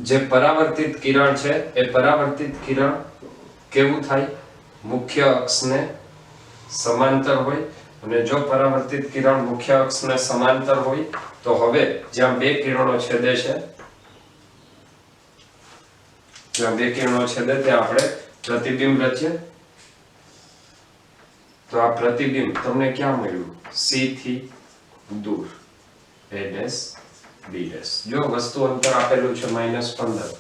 જે પરાવર્તિત કિરણ છે એ પરાવર્તિત કિરણ કેવું થાય? મુખ્ય અક્ષને સમાંતર હોય. અને જો પરાવર્તિત કિરણ મુખ્ય અક્ષને સમાંતર હોય તો હવે જ્યાં બે કિરણો છેદે છે, ત્યાં આપણે પ્રતિબિંબ રચીએ. તો આ પ્રતિબિંબ તમને ક્યાં મળ્યું? C થી દૂર, A', B'. જો વસ્તુ અંતર આપેલું છે -15,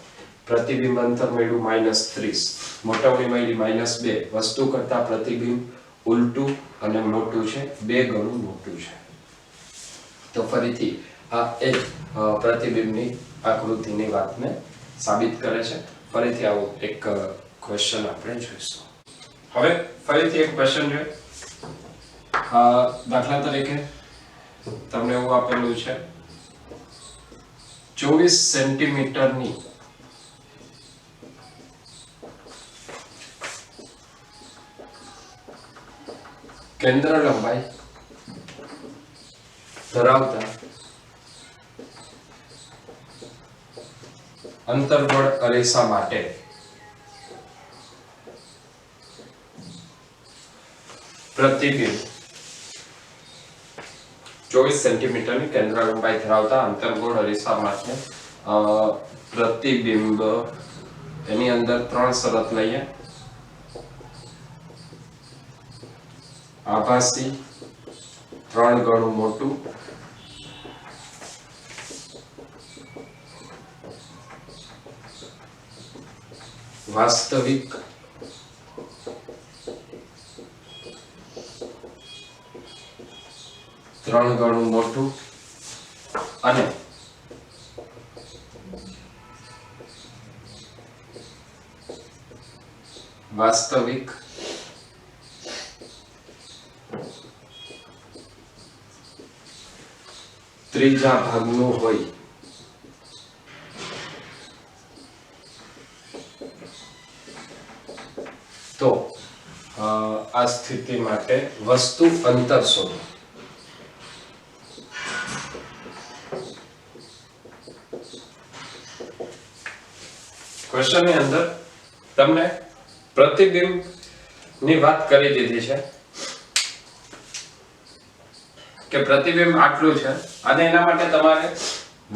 પ્રતિબિંબ અંતર મળ્યું -30, મોટાની મળી -2. વસ્તુ કરતા પ્રતિબિંબ ઉલટું અને મોટું છે, 2 ગણું મોટું છે. તો ફરીથી આ એક પ્રતિબિંબની આકૃતિની વાતને સાબિત કરે છે. ફરીથી આવો એક ક્વેશ્ચન આપણે જોઈશું. હવે ફરીથી એક ક્વેશ્ચન જોઈએ. દાખલા તરીકે તમને એવું આપેલું છે 24 સેન્ટીમીટરની કેન્દ્ર લંબાઈ ધરાવતા અંતર્ગોળ અરીસા માટે પ્રતિબિંબ 24 સેન્ટીમીટરની કેન્દ્ર લંબાઈ ધરાવતા અંતર્ગોળ અરીસા માટે પ્રતિબિંબ, એની અંદર 3 શરત લઈએ. આભાસી, 3 ગણું મોટું, વાસ્તવિક, ત્રણ ગણું મોટું, અને વાસ્તવિક ત્રીજા ભાગનું હોય. તો આ સ્થિતિ માટે વસ્તુ અંતર શોધો. ક્વેશ્ચનની અંદર તમને પ્રતિબિંબ ની વાત કરી દીધી છે કે પ્રતિબિંબ આટલું છે અને એના માટે તમારે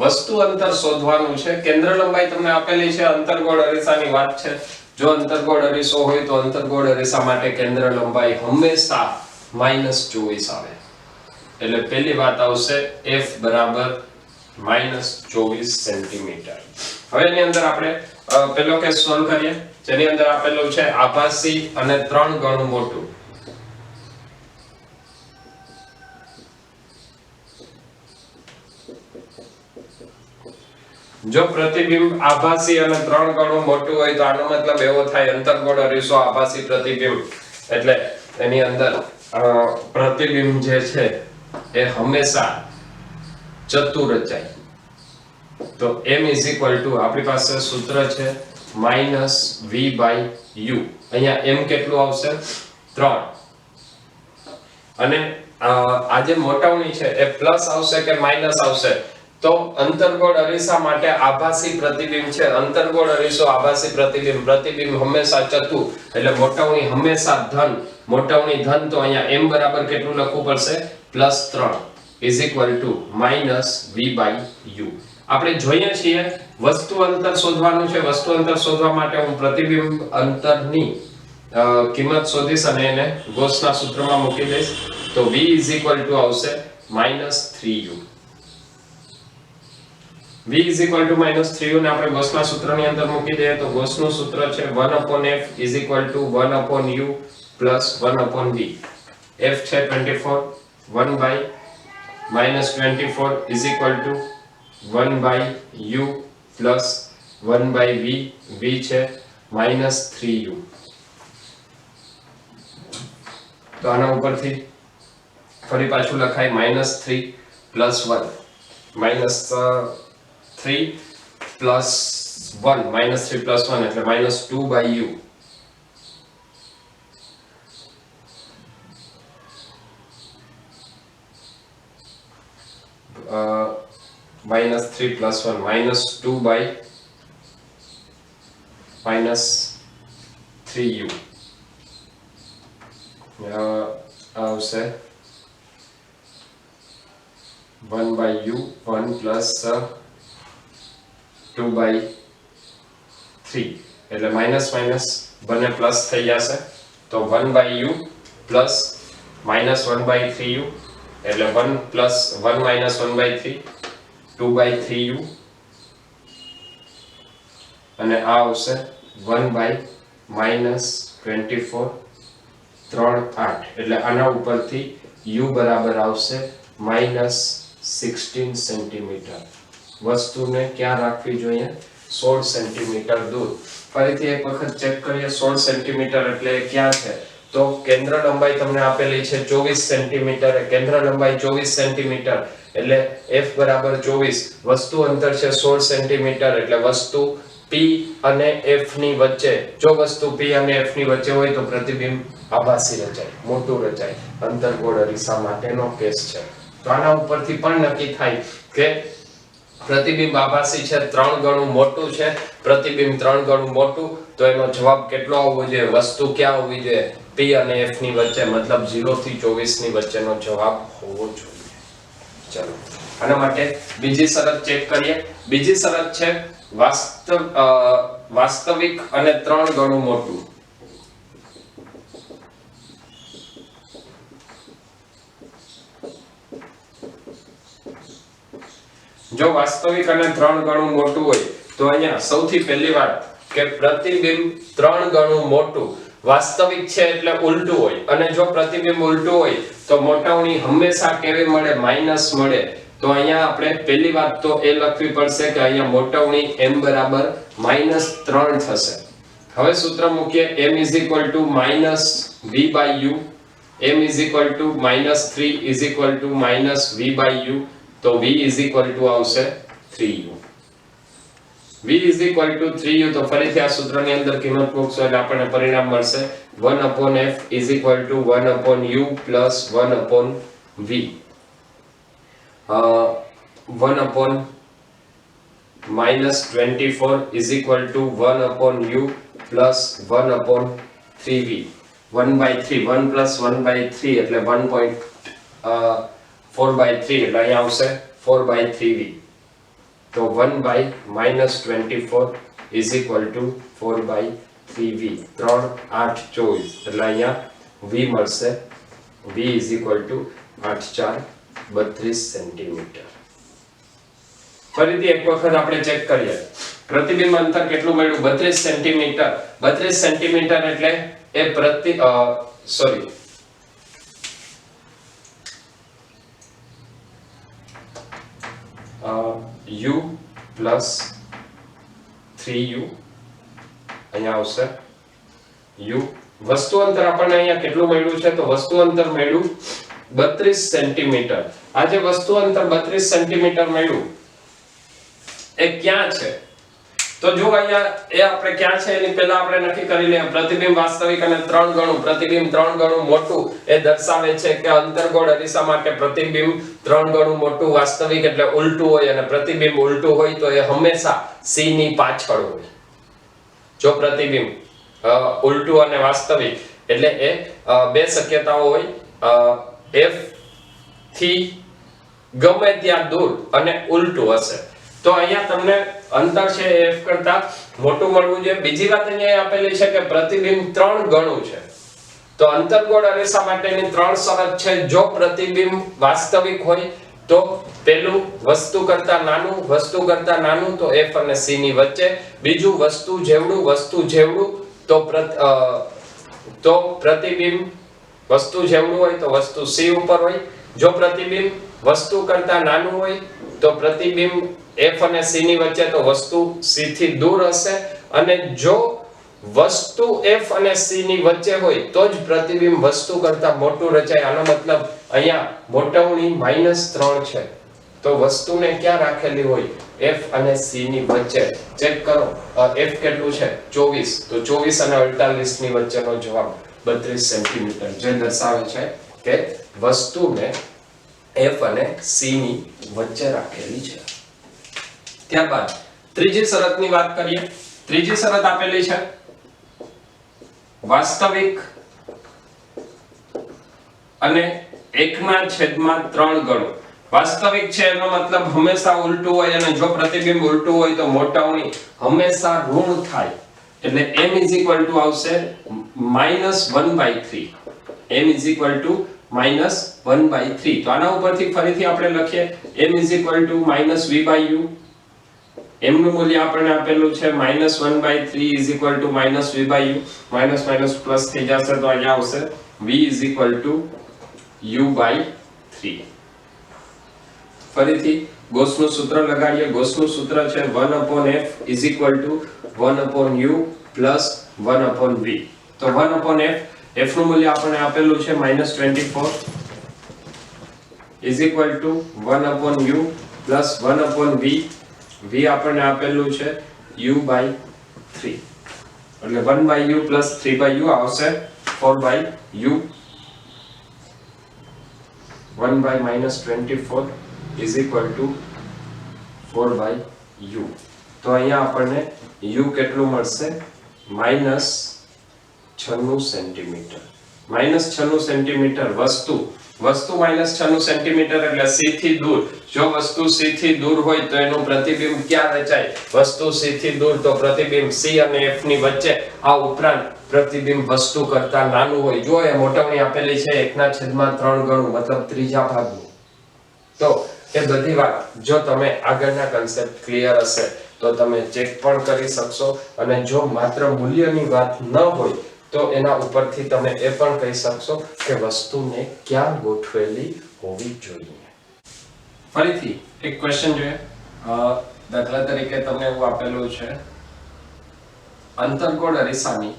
વસ્તુ અંતર શોધવાનું છે. કેન્દ્ર લંબાઈ તમને આપેલી છે, અંતર્ગોળ અરીસાની વાત છે. જો અંતર્ગોળ અરીસો હોય તો અંતર્ગોળ અરીસા માટે કેન્દ્ર લંબાઈ હંમેશા -24 આવે. એટલે પહેલી વાત આવશે F બરાબર -24 સેન્ટીમીટર. હવે એની અંદર આપણે પેલો કેસ સોલ્વ કરીએ, જેની અંદર આપેલું છે આભાસી અને 3 ગણું મોટું. જો પ્રતિબિંબ આભાસી અને 3 ગણું મોટું હોય તો આનો મતલબ એવો થાય અંતર્ગોળ અરીસો આભાસી પ્રતિબિંબ, એટલે એની અંદર પ્રતિબિંબ જે છે એ હંમેશા ચતુર રચાય. તો m આપણી પાસે સૂત્ર છે -v/u. અહીંયા m કેટલું આવશે? 3. અને આ જે મોટાવણી છે એ પ્લસ આવશે કે માઈનસ આવશે? તો અંતર્ગોળ અરીસા માટે આભાસી પ્રતિબિંબ છે, અંતર્ગોળ અરીસો આભાસી પ્રતિબિંબ, પ્રતિબિંબ હંમેશા ચતુર, એટલે મોટાવણી હંમેશા ધન. મોટાવણી ધન, તો અહીંયા m બરાબર કેટલું લખવું પડશે? +3 = -v/u. આપણે જોઈએ છીએ વસ્તુ અંતર શોધવાનું છે. વસ્તુ અંતર શોધવા માટે હું પ્રતિબિંબ અંતરની કિંમત શોધીશ અને એને ગૌસના સૂત્રમાં મૂકી દઈશ. તો v આવશે -3u. v -3u ને આપણે ગૌસના સૂત્રની અંદર મૂકી દઈએ તો ગૌસનું સૂત્ર છે 1/f 1/u + 1/v. f છે 24, 1/-24 1/u + 1/v. v છે -3u. તો આના ઉપરથી ફરી પાછું લખાય -3 + 1 -3 + 1 -3 + 1 એટલે -2/u. -3 + 1 -2/-3u. આવશે 1/u 1 + 2/3 એટલે માઇનસ માઇનસ બંને પ્લસ થઈ જશે. તો 1/u પ્લસ -1/3u એટલે 1 + 1 - 1/3 2/3u અને આ આવશે 1/-24 3 8 એટલે આના ઉપરથી u બરાબર આવશે -16 સેન્ટીમીટર. વસ્તુને ક્યાં રાખવી જોઈએ? 16 સેન્ટીમીટર દૂર. ફરીથી એક વખત ચેક કરીએ 16 સેન્ટીમીટર એટલે ક્યાં છે? તો કેન્દ્ર લંબાઈ તમને આપેલી છે 24 સેન્ટીમીટર. કેન્દ્ર લંબાઈ 24 સેન્ટીમીટર એટલે f બરાબર 24. વસ્તુ અંતર છે 16 સેન્ટીમીટર એટલે વસ્તુ P અને F ની વચ્ચે, જો વસ્તુ P અને F ની વચ્ચે હોય તો પ્રતિબિંબ આભાસી રચાય, મોટું રચાય. અંતર્ગોળ અરીસા માટેનો કેસ છે. તો આના ઉપરથી પણ નક્કી થાય કે પ્રતિબિંબ આભાસી છે, 3 ગણું મોટું છે. પ્રતિબિંબ 3 ગણું મોટું તો એનો જવાબ કેટલો આવવો જોઈએ? વસ્તુ ક્યાં હોવી જોઈએ? P અને F ની વચ્ચે, મતલબ 0 થી 24 ની વચ્ચેનો જવાબ હોવો જોઈએ. ચલો આના માટે બીજી શરત ચેક કરીએ. બીજી શરત છે વાસ્તવિક અને 3 ગણું મોટું. જો વાસ્તવિક અને 3 ગણું મોટું હોય તો અહીંયા સૌથી પહેલી વાત કે પ્રતિબિંબ 3 ગણું મોટું વાસ્તવિક છે એટલે ઉલટું હોય, અને જો પ્રતિબિંબ ઉલટું હોય તો મોટાવણી હંમેશા કેવી મળે? માઈનસ મળે. તો અહીંયા આપણે પહેલી વાત તો એ લખવી પડશે કે અહીંયા મોટાવણી m બરાબર -3 થશે. હવે સૂત્ર મૂકીએ m -v/u. m -3 -v/u. તો v આવશે 3u. v 3u. તો ફરીથી આ સૂત્રની અંદર કિંમત મૂકશો એટલે આપણને પરિણામ મળશે 1/f 1/u + 1/v. 1/-24 1/u + 1/3v. 1/3 1 + 1/3 એટલે 1.4/3 એટલે અહીંયા આવશે 4/3v. તો 1/-24 4/3v. 3 8 24 એટલે અહીંયા v મળશે. v 8 4 32 centimetre. ફરીથી એક વખત આપણે ચેક કરીએ. પ્રતિબિંબ અંતર કેટલું મળ્યું? 32 સેન્ટીમીટર. 32 સેન્ટીમીટર એટલે એ u + 3u અહીંયા આવશે u. વસ્તુ અંતર આપણને અહીંયા કેટલું મળ્યું છે? તો વસ્તુ અંતર મળ્યું 32 સેન્ટીમીટર. આ જે વસ્તુ અંતર 32 સેન્ટીમીટર મળ્યું એ ક્યાં છે? તો જો અહીંયા એ આપણે ક્યાં છે એની પહેલા આપણે નક્કી કરી લઈએ. પ્રતિબિંબ વાસ્તવિક અને 3 ગણું, પ્રતિબિંબ 3 ગણું મોટું એ દર્શાવે છે કે અંતર્ગોળ અરીસા માટે પ્રતિબિંબ 3 ગણું મોટું વાસ્તવિક એટલે ઉલટું હોય, અને પ્રતિબિંબ ઉલટું હોય તો એ હંમેશા C ની પાછળ હોય. જો પ્રતિબિંબ ઉલટું અને વાસ્તવિક એટલે એ બે શક્યતાઓ હોય. F થી ગમે ત્યાં દૂર અને ઉલટું હશે. તો અહીંયા તમને અંતર છે f કરતા મોટું મળવું જોઈએ. બીજી વાત અહીંયા આપેલી છે કે પ્રતિબિંબ 3 ગણું છે. તો અંતર્ગોળ અરીસા માટેની 3 શરત છે. જો પ્રતિબિંબ વાસ્તવિક હોય તો પેલું વસ્તુ કરતા નાનું તો f અને c ની વચ્ચે. બીજું વસ્તુ જેવડું તો પ્રતિબિંબ વસ્તુ જેવડું હોય તો વસ્તુ c ઉપર હોય. જો પ્રતિબિંબ વસ્તુ કરતા નાનું હોય તો પ્રતિબિંબ f અને c ની વચ્ચે તો વસ્તુ c થી દૂર હશે. અને જો વસ્તુ f અને c ની વચ્ચે હોય તો જ પ્રતિબિંબ વસ્તુ કરતા મોટું રચાય. આનો મતલબ અહીંયા મોટવણી -3 છે તો વસ્તુને ક્યાં રાખેલી હોય? f અને c ની વચ્ચે. ચેક કરો f કેટલું છે? 24. તો 24 અને 48 ની વચ્ચેનો જવાબ 32 સેન્ટીમીટર, જે દર્શાવે છે કે વસ્તુને f અને c ની વચ્ચે રાખેલી છે. ત્યારબાદ ત્રીજી શરતની વાત કરીએ. ત્રીજી શરત આપેલી છે વાસ્તવિક અને 1/3 ગણું. વાસ્તવિક છે એનો મતલબ હંમેશા ઉલટું હોય, અને જો પ્રતિબિંબ ઉલટું હોય તો મોટાવણી હંમેશા ઋણ થાય. એટલે m આવશે -1/3. m -1/3. તો આના ઉપરથી ફરીથી આપણે લખીએ m v/u. m નું મૂલ્ય આપણને આપેલું છે -1/3 -v/u. માઈનસ માઈનસ પ્લસ થઈ જશે તો અહીંયા આવશે v u/3. ફરીથી ગૌસનું સૂત્ર લગાડીએ. ગૌસનું સૂત્ર છે 1/f 1/u + 1/v. તો 1/f, f નું મૂલ્ય આપણને આપેલું છે -24 1/u + 1/v. v આપણને આપેલું છે u/3. એટલે 1/u + 3/u આવશે 4/u. 1/-24 4/u. તો અહીંયા આપણને u કેટલું મળશે? -96 સેન્ટીમીટર. -96 સેન્ટીમીટર વસ્તુ -96 સેન્ટીમીટર એટલે c થી દૂર. જો વસ્તુ c થી દૂર હોય તો એનું પ્રતિબિંબ ક્યાં રચાય? વસ્તુ c થી દૂર તો પ્રતિબિંબ c અને f ની વચ્ચે. આ ઉપરાંત પ્રતિબિંબ વસ્તુ કરતા નાનું હોય. જો એ મોટવણી આપેલી છે 1/3 ગણું, મતલબ ત્રીજા ભાગનું. તો એ બધી વાત જો તમે આગળના કન્સેપ્ટ ક્લિયર હશે તો તમે ચેક પણ કરી શકશો. અને જો માત્ર મૂલ્યની વાત ન હોય તો એના ઉપરથી તમે એ પણ કહી શકશો કે વસ્તુને ક્યાં ગોઠવેલી હોવી જોઈએ. ફરીથી એક ક્વેશ્ચન જોઈએ. દાખલા તરીકે તમને એવું આપેલું છે અંતર્ગોળ અરીસાની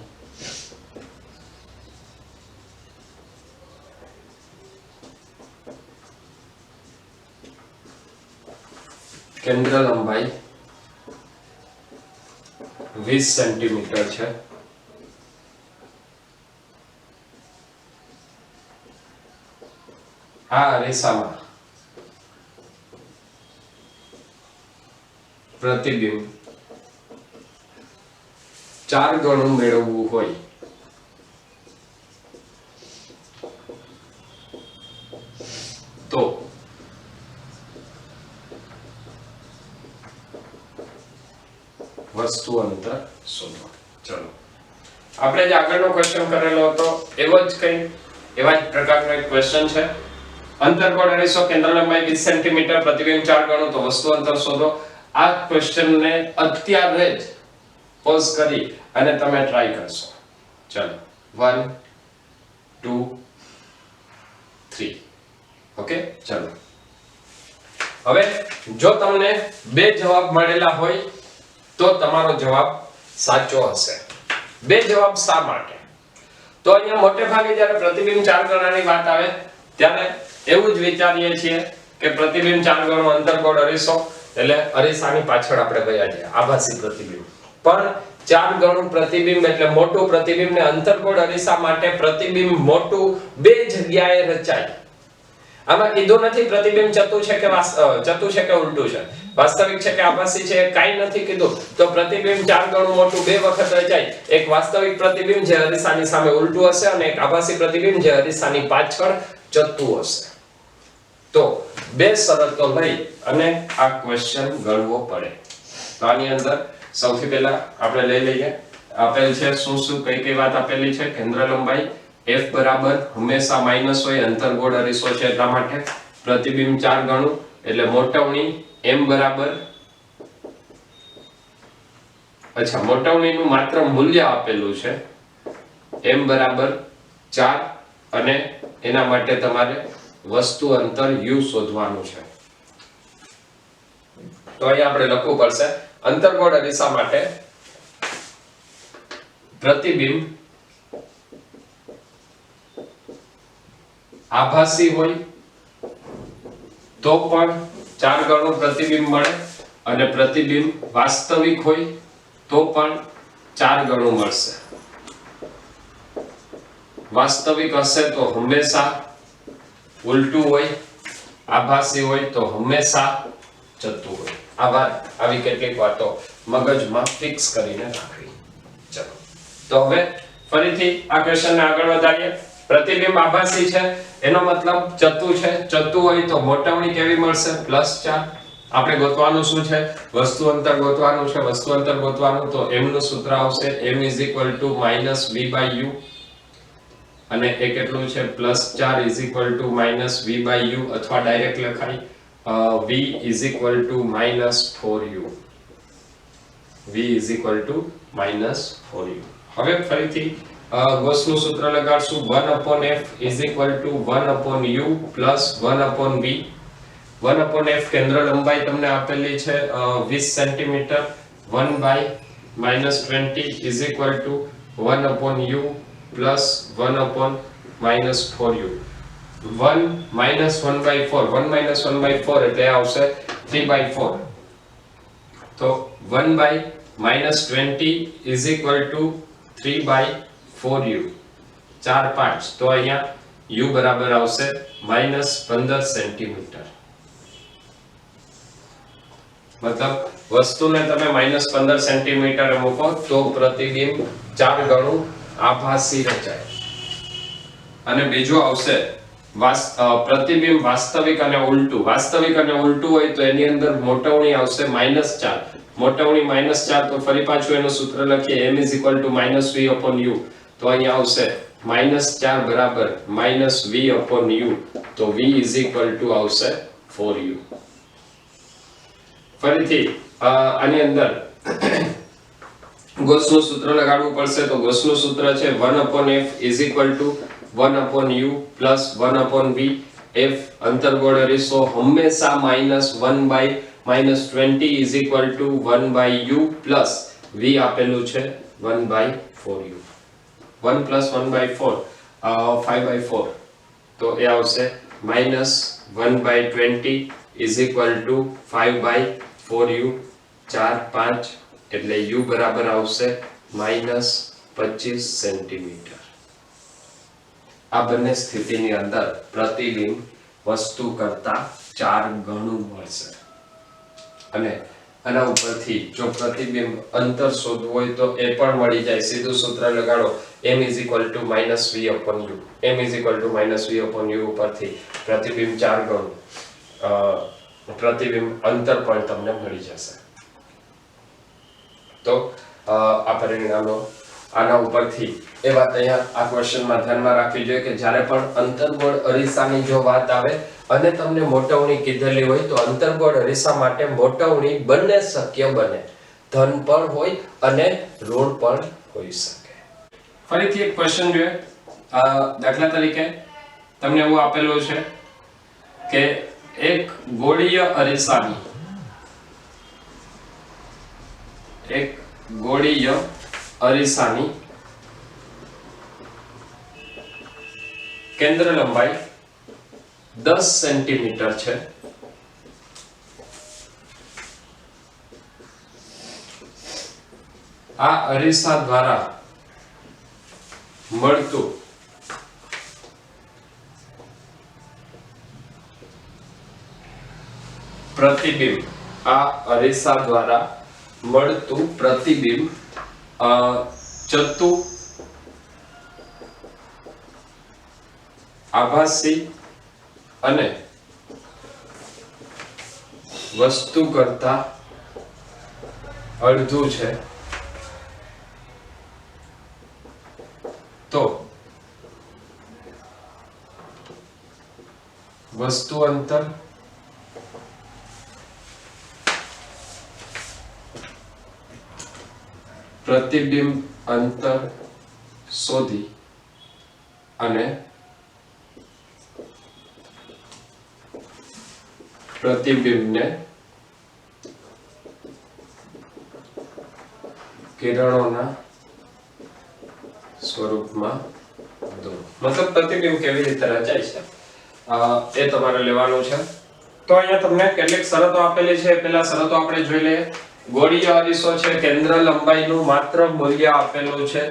કેન્દ્ર લંબાઈ 20 સેન્ટીમીટર છે. આ અરીસામાં પ્રતિબિંબ 4 ગણું મેળવવું હોય તો વસ્તુ અંતર શોધો. ચલો આપણે જે આગળનો ક્વેશ્ચન કરેલો હતો એવા જ પ્રકારનો એક ક્વેશ્ચન છે. અંતર્ગોળ અરીસો, કેન્દ્ર લંબાઈ 20 સેન્ટીમીટર, પ્રતિબિંબ 4 ગણું, તો વસ્તુ અંતર શોધો. આ ક્વેશ્ચનને અત્યારે જ પોઝ કરી અને તમે ટ્રાય કરશો. ચલો 1 2 3. ઓકે, ચલો હવે જો તમને બે જવાબ મળેલા હોય તો તમારો જવાબ સાચો હશે. બે જવાબ શા માટે? તો અહીંયા મોટે ભાગે જ્યારે પ્રતિબિંબ 4 ગણાની વાત આવે ત્યારે એવું જ વિચારીએ છીએ કે પ્રતિબિંબ 4 ગણો અંતર્ગોળ અરીસો એટલે અરીસાની પાછળ આપણે ગયા છીએ આભાસી પ્રતિબિંબ. પણ 4 ગણું પ્રતિબિંબ એટલે મોટું પ્રતિબિંબ, ને અંતર્ગોળ અરીસા માટે પ્રતિબિંબ મોટું બે જગ્યાએ રચાય. આમાં કીધું નથી પ્રતિબિંબ ચતું છે કે ઉલટું છે, વાસ્તવિક છે કે આભાસી છે, કાઈ નથી કીધું. તો પ્રતિબિંબ 4 ગણું મોટું બે વખત રચાય. એક વાસ્તવિક પ્રતિબિંબ જે અરીસાની સામે ઉલટું હશે અને એક આભાસી પ્રતિબિંબ જે અરીસાની પાછળ ચતું હશે. તો બે શરતો લઈ અને આ ક્વેશ્ચન ગણવો પડે. તો આની અંદર સૌથી પહેલા આપણે લઈ લઈએ આપેલ છે શું શું કઈ કઈ વાત આપેલી છે. કેન્દ્ર લંબાઈ f બરાબર હંમેશા માઈનસ હોય, અંતર્ગોળ અરીસો છે એટલા માટે. પ્રતિબિંબ 4 ગણું એટલે મોટવણી m બરાબર, અચ્છા મોટવણીનું માત્ર મૂલ્ય આપેલું છે m બરાબર 4 અને એના માટે તમારે વસ્તુ અંતર u શોધવાનું છે. તો અહીં આપણે લખવું પડશે અંતર્ગોળ અરીસા માટે પ્રતિબિંબ આભાસી હોય તો પણ 4 ગણું પ્રતિબિંબ મળે અને પ્રતિબિંબ વાસ્તવિક હોય તો પણ 4 ગણું મળશે. વાસ્તવિક હશે તો હંમેશા ઉલટું હોય, આભાસી હોય તો હંમેશા જતું હોય. આવી કેટલીક વાતો મગજમાં ફિક્સ કરીને રાખવી. ચલો તો હવે ફરીથી આ ક્વેશ્ચનને આગળ વધારીએ. પ્રતિબિંબ આભાસી છે એનો મતલબ જતું છે. જતું હોય તો મોટવણી કેવી મળશે? +4. આપણે ગોતવાનું શું છે? વસ્તુ અંતર ગોતવાનું છે. વસ્તુ અંતર ગોતવાનું તો m નું સૂત્ર આવશે m = -v/u અને એ કેટલું છે +4 = -v/u અથવા ડાયરેક્ટ લખાય v = -4u. v = -4u. હવે ફરીથી ગોસનું સૂત્ર લગાડશું 1/f = 1/u + 1/v. 1/f કેન્દ્ર લંબાઈ તમને આપેલી છે 20 સેન્ટીમીટર. 1/-20 = 1/u + 1/-4u. 1 - 1/4 એટલે આવશે 3/4. તો 1/-20 = 3/4u. 4/5 તો અહીંયા u બરાબર આવશે -15 સેન્ટીમીટર. મતલબ વસ્તુને તમે -15 સેન્ટીમીટર મૂકો તો પ્રતિબિંબ 4 ગણું આભાસી રચાય. અને બીજું આવશે પ્રતિબિંબ વાસ્તવિક અને ઉલટું. વાસ્તવિક અને ઉલટું હોય તો એની અંદર મોટવણી આવશે -4. મોટવણી -4 તો ફરી પાછું એનું સૂત્ર લખીએ m = -v/u. તો અહીંયા આવશે -4 બરાબર -v/u. તો v = આવશે 4u. ફરીથી આની અંદર ગોસનું સૂત્ર લગાડવું પડશે. તો ગોસનું સૂત્ર છે 1/f = 1/u + 1/v. f અંતર્ગોળ અરીસો હંમેશા -1/20 = 1/u + v આપેલું છે 1/4u. 1 + 1/4 5/4 તો એ આવશે -1/20 = 5/4u. 4/5 એટલે u બરાબર આવશે -25 સેન્ટીમીટર. આ બંને સ્થિતિની અંદર પ્રતિબિંબ વસ્તુ કરતા 4 ગણું મળશે. અને આના ઉપરથી જો પ્રતિબિંબ અંતર શોધવું હોય તો એ પણ મળી જાય. સીધું સૂત્ર લગાડો m = -v/u. m = -v/u ઉપરથી પ્રતિબિંબ 4 ગણું પ્રતિબિંબ અંતર પણ તમને મળી જશે. તો આ પરિણામો આના ઉપરથી એ વાત અહીંયા આ ક્વેશ્ચનમાં ધ્યાનમાં રાખવી જોઈએ કે જ્યારે પણ અંતર્ગોળ અરીસાની જો વાત આવે અને તમને મોટવણી કીધેલી હોય તો અંતર્ગોળ અરીસા માટે મોટવણી બંને શક્ય બને. ધન પણ હોય અને ઋણ પણ હોઈ શકે. ફરીથી એક ક્વેશ્ચન જોઈએ. દાખલા તરીકે તમને એવું આપેલું છે કે એક ગોળીય અરીસાની કેન્દ્ર લંબાઈ 10 સેન્ટીમીટર છે. આ અરીસા દ્વારા મળતું પ્રતિબિંબ જતું, આભાસી અને વસ્તુ કરતા અડધું છે તો વસ્તુ અંતર પ્રતિબિંબ અંતર શોધી અને પ્રતિબિંબને કિરણોના સ્વરૂપમાં દોરો. મતલબ પ્રતિબિંબ કેવી રીતે રચાય છે એ તમારે લેવાનું છે. તો અહીંયા તમને કેટલીક શરતો આપેલી છે. પહેલા શરતો આપણે જોઈ લઈએ. ગોળીય અરીસો છે, કેન્દ્ર લંબાઈનું માત્ર મૂલ્ય આપેલું છે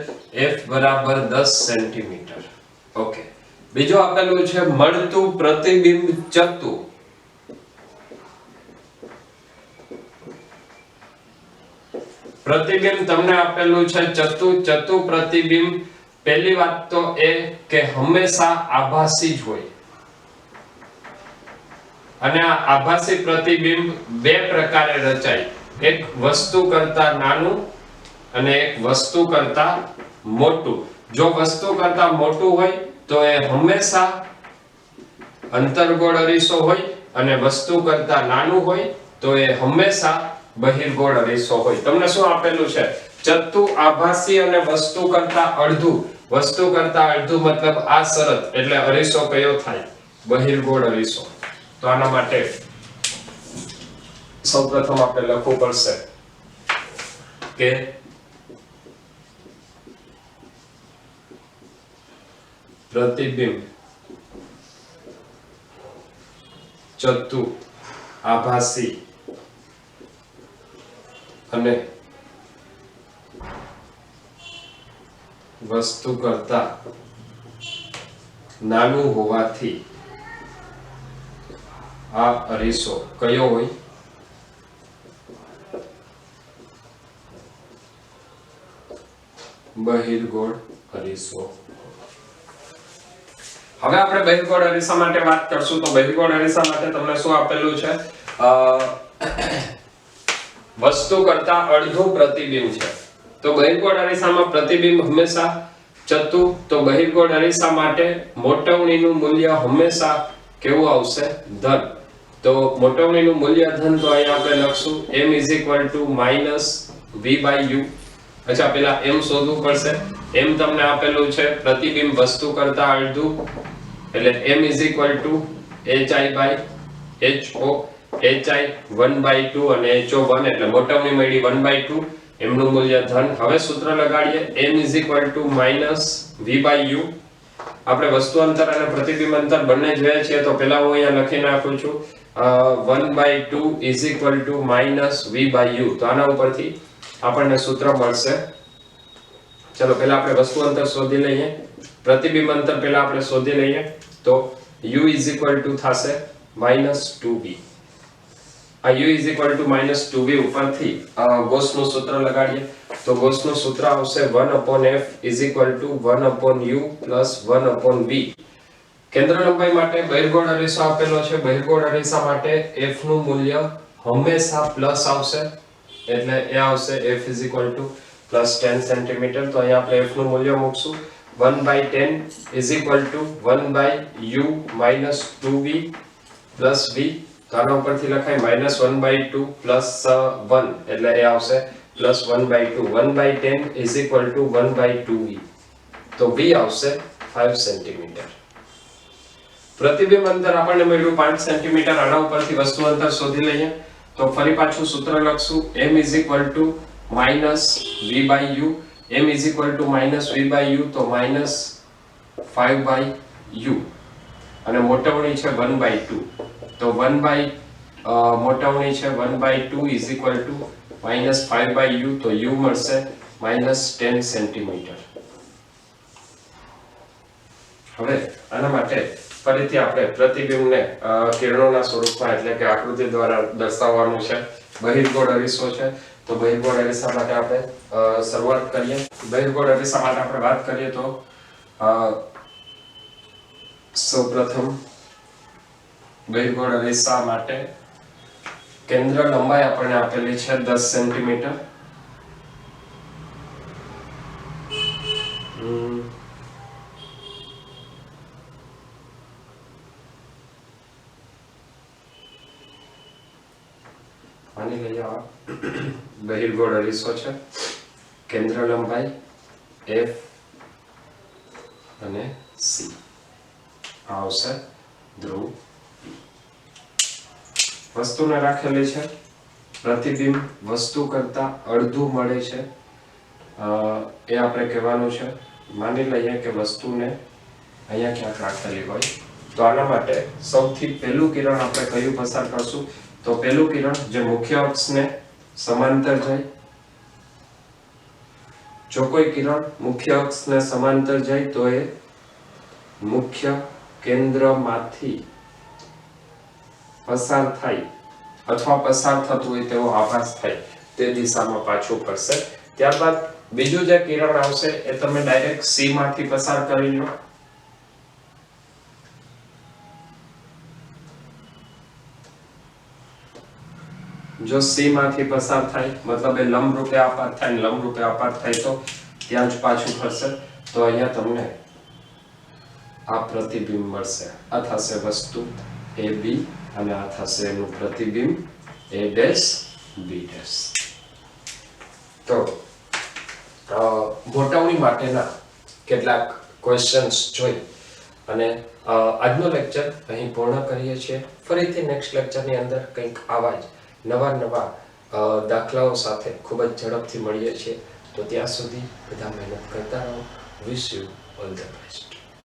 f બરાબર 10 સેન્ટીમીટર. ઓકે. બીજું આપેલું છે મળતું પ્રતિબિંબ ચતુ પ્રતિબિંબ તમને આપેલું છે ચતુ પ્રતિબિંબ. પહેલી વાત તો એ કે હંમેશા આભાસી જ હોય અને આ આભાસી પ્રતિબિંબ બે પ્રકારે રચાય. એક વસ્તુ કરતા નાનું અને એક વસ્તુ કરતા મોટું. જો વસ્તુ કરતા મોટું હોય તો એ હંમેશા અંતર્ગોળ અરીસો હોય અને વસ્તુ કરતા નાનું હોય તો એ હંમેશા બહિર્ગોળ અરીસો હોય. તમને શું આપેલું છે? ચતુ આભાસી અને વસ્તુ કરતા અડધું. વસ્તુ કરતા અડધું મતલબ આ શરત એટલે અરીસો કયો થાય? બહિર્ગોળ અરીસો. તો આના માટે સૌપ્રથમ આપણે લખવું પડશે કે પ્રતિબિંબ ચતુ આભાસી અને વસ્તુ કરતા નાનું હોવાથી આ અરીસો કયો હોય? બહિર્ગોળ અરીસો. હવે આપણે બહિર્ગોળ અરીસા માટે વાત કરશું. તો બહિર્ગોળ અરીસા માટે તમને શું આપેલું છે? વસ્તુ કરતા અડધું પ્રતિબિંબ છે. તો બહિર્ગોળ અરીસામાં પ્રતિબિંબ હંમેશા ચતુ. તો બહિર્ગોળ અરીસા માટે મોટવણીનું મૂલ્ય હંમેશા કેવું આવશે? ધન. તો મોટવણીનું મૂલ્ય ધન. તો અહીંયા આપણે લખશું m v/u. અચ્છા, પેલા m શોધવું પડશે. m તમને આપેલું છે પ્રતિબિંબ વસ્તુ કરતા અડધું એટલે m hi/ho. hi 1/2 અને ho 1 એટલે મોટવણી મળી 1/2. એમનું મૂલ્ય ધન. હવે સૂત્ર લગાડીએ m v/u. આપણે વસ્તુ અંતર અને પ્રતિબિંબ અંતર બંને જોઈએ છીએ. તો પહેલા હું અહીંયા લખી નાખું છું 1/2 v/u. તો આના ઉપરથી આપણને સૂત્ર મળશે. ચલો પહેલા આપણે વસ્તુ અંતર શોધી લઈએ. પ્રતિબિંબ અંતર પહેલા આપણે શોધી લઈએ. તો u થશે -2v. આ u -2v ઉપરથી ગૌસનું સૂત્ર લગાડીએ. તો ગૌસનું સૂત્ર આવશે 1/f 1/u + 1/v. કેન્દ્ર લંબાઈ માટે બહિર્ગોળ અરીસો આપેલો છે. બહિર્ગોળ અરીસા માટે f નું મૂલ્ય હંમેશા પ્લસ આવશે એટલે એ આવશે f +10 cm. તો અહીંયા આપણે f નું મૂલ્ય મૂકશું 1/10 1/u - 2v + v. તો આના ઉપરથી લખાય -1/2 + 1 એટલે એ આવશે +1/2. 1/10 1/2v. તો v આવશે 5 cm. પ્રતિબિંબ અંતર આપણને મળ્યું 5 cm. આના ઉપરથી વસ્તુ અંતર શોધી લઈએ. તો ફરી પાછું સૂત્ર લખશું m v/u. m v/u તો -5/u અને મોટવણી છે 1/2. તો મોટવણી છે 1/2 -5/u. તો u મળશે -10 cm. હવે આના માટે ફરીથી આપણે પ્રતિબિંબને કિરણોના સ્વરૂપમાં એટલે કે આકૃતિ દ્વારા દર્શાવવાનું છે. બહિર્ગોળ અરીસો છે. તો બહિર્ગોળ અરીસા માટે આપણે શરૂઆત કરીએ. બહિર્ગોળ અરીસા માટે આપણે વાત કરીએ તો સૌપ્રથમ બહિર્ગોળ અરીસા માટે કેન્દ્ર લંબાઈ આપણને આપેલી છે 10 સેન્ટીમીટર. માની લઈએ આ બહિર્ગોળ અરીસો છે. કેન્દ્ર લંબાઈ F અને C. આ આવશે ધ્રુવ P. વસ્તુને રાખેલી છે. પ્રતિબિંબ વસ્તુ કરતા અડધું મળે છે એ આપણે કહેવાનું છે. માની લઈએ કે વસ્તુને અહીંયા ક્યાંક રાખેલી હોય તો આના માટે સૌથી પહેલું કિરણ આપણે કયું પસાર કરશું? તો પહેલું કિરણ જે મુખ્ય અક્ષને સમાંતર જાય. જો કોઈ કિરણ મુખ્ય અક્ષને સમાંતર જાય તો એ મુખ્ય કેન્દ્રમાંથી પસાર થાય અથવા પસાર થતું હોય તેવો આભાસ થાય તે દિશામાં પાછું ફરશે. ત્યારબાદ બીજું જે કિરણ આવશે એ તમે ડાયરેક્ટ C માંથી પસાર કરી લો. જો C માંથી પસાર થાય મતલબ એ લંબ રૂપે આપાત થાય, લંબ રૂપે આપાત થાય તો ત્યાં જ પાછું ફરશે. તો અહીંયા તમને આ પ્રતિબિંબ મળશે. આ થશે વસ્તુ AB અને આ થશે એનું પ્રતિબિંબ A ડેશ B ડેશ. તો ગોઠવણી માટેના કેટલાક ક્વેશ્ચન્સ જોઈ અને આજનો લેક્ચર અહીં પૂર્ણ કરીએ છીએ. ફરીથી નેક્સ્ટ લેક્ચરની અંદર કંઈક આવા જ નવા દાખલાઓ સાથે ખૂબ જ ઝડપથી મળીએ છીએ. તો ત્યાં સુધી બધા મહેનત કરતા રહો. Wish you all the best.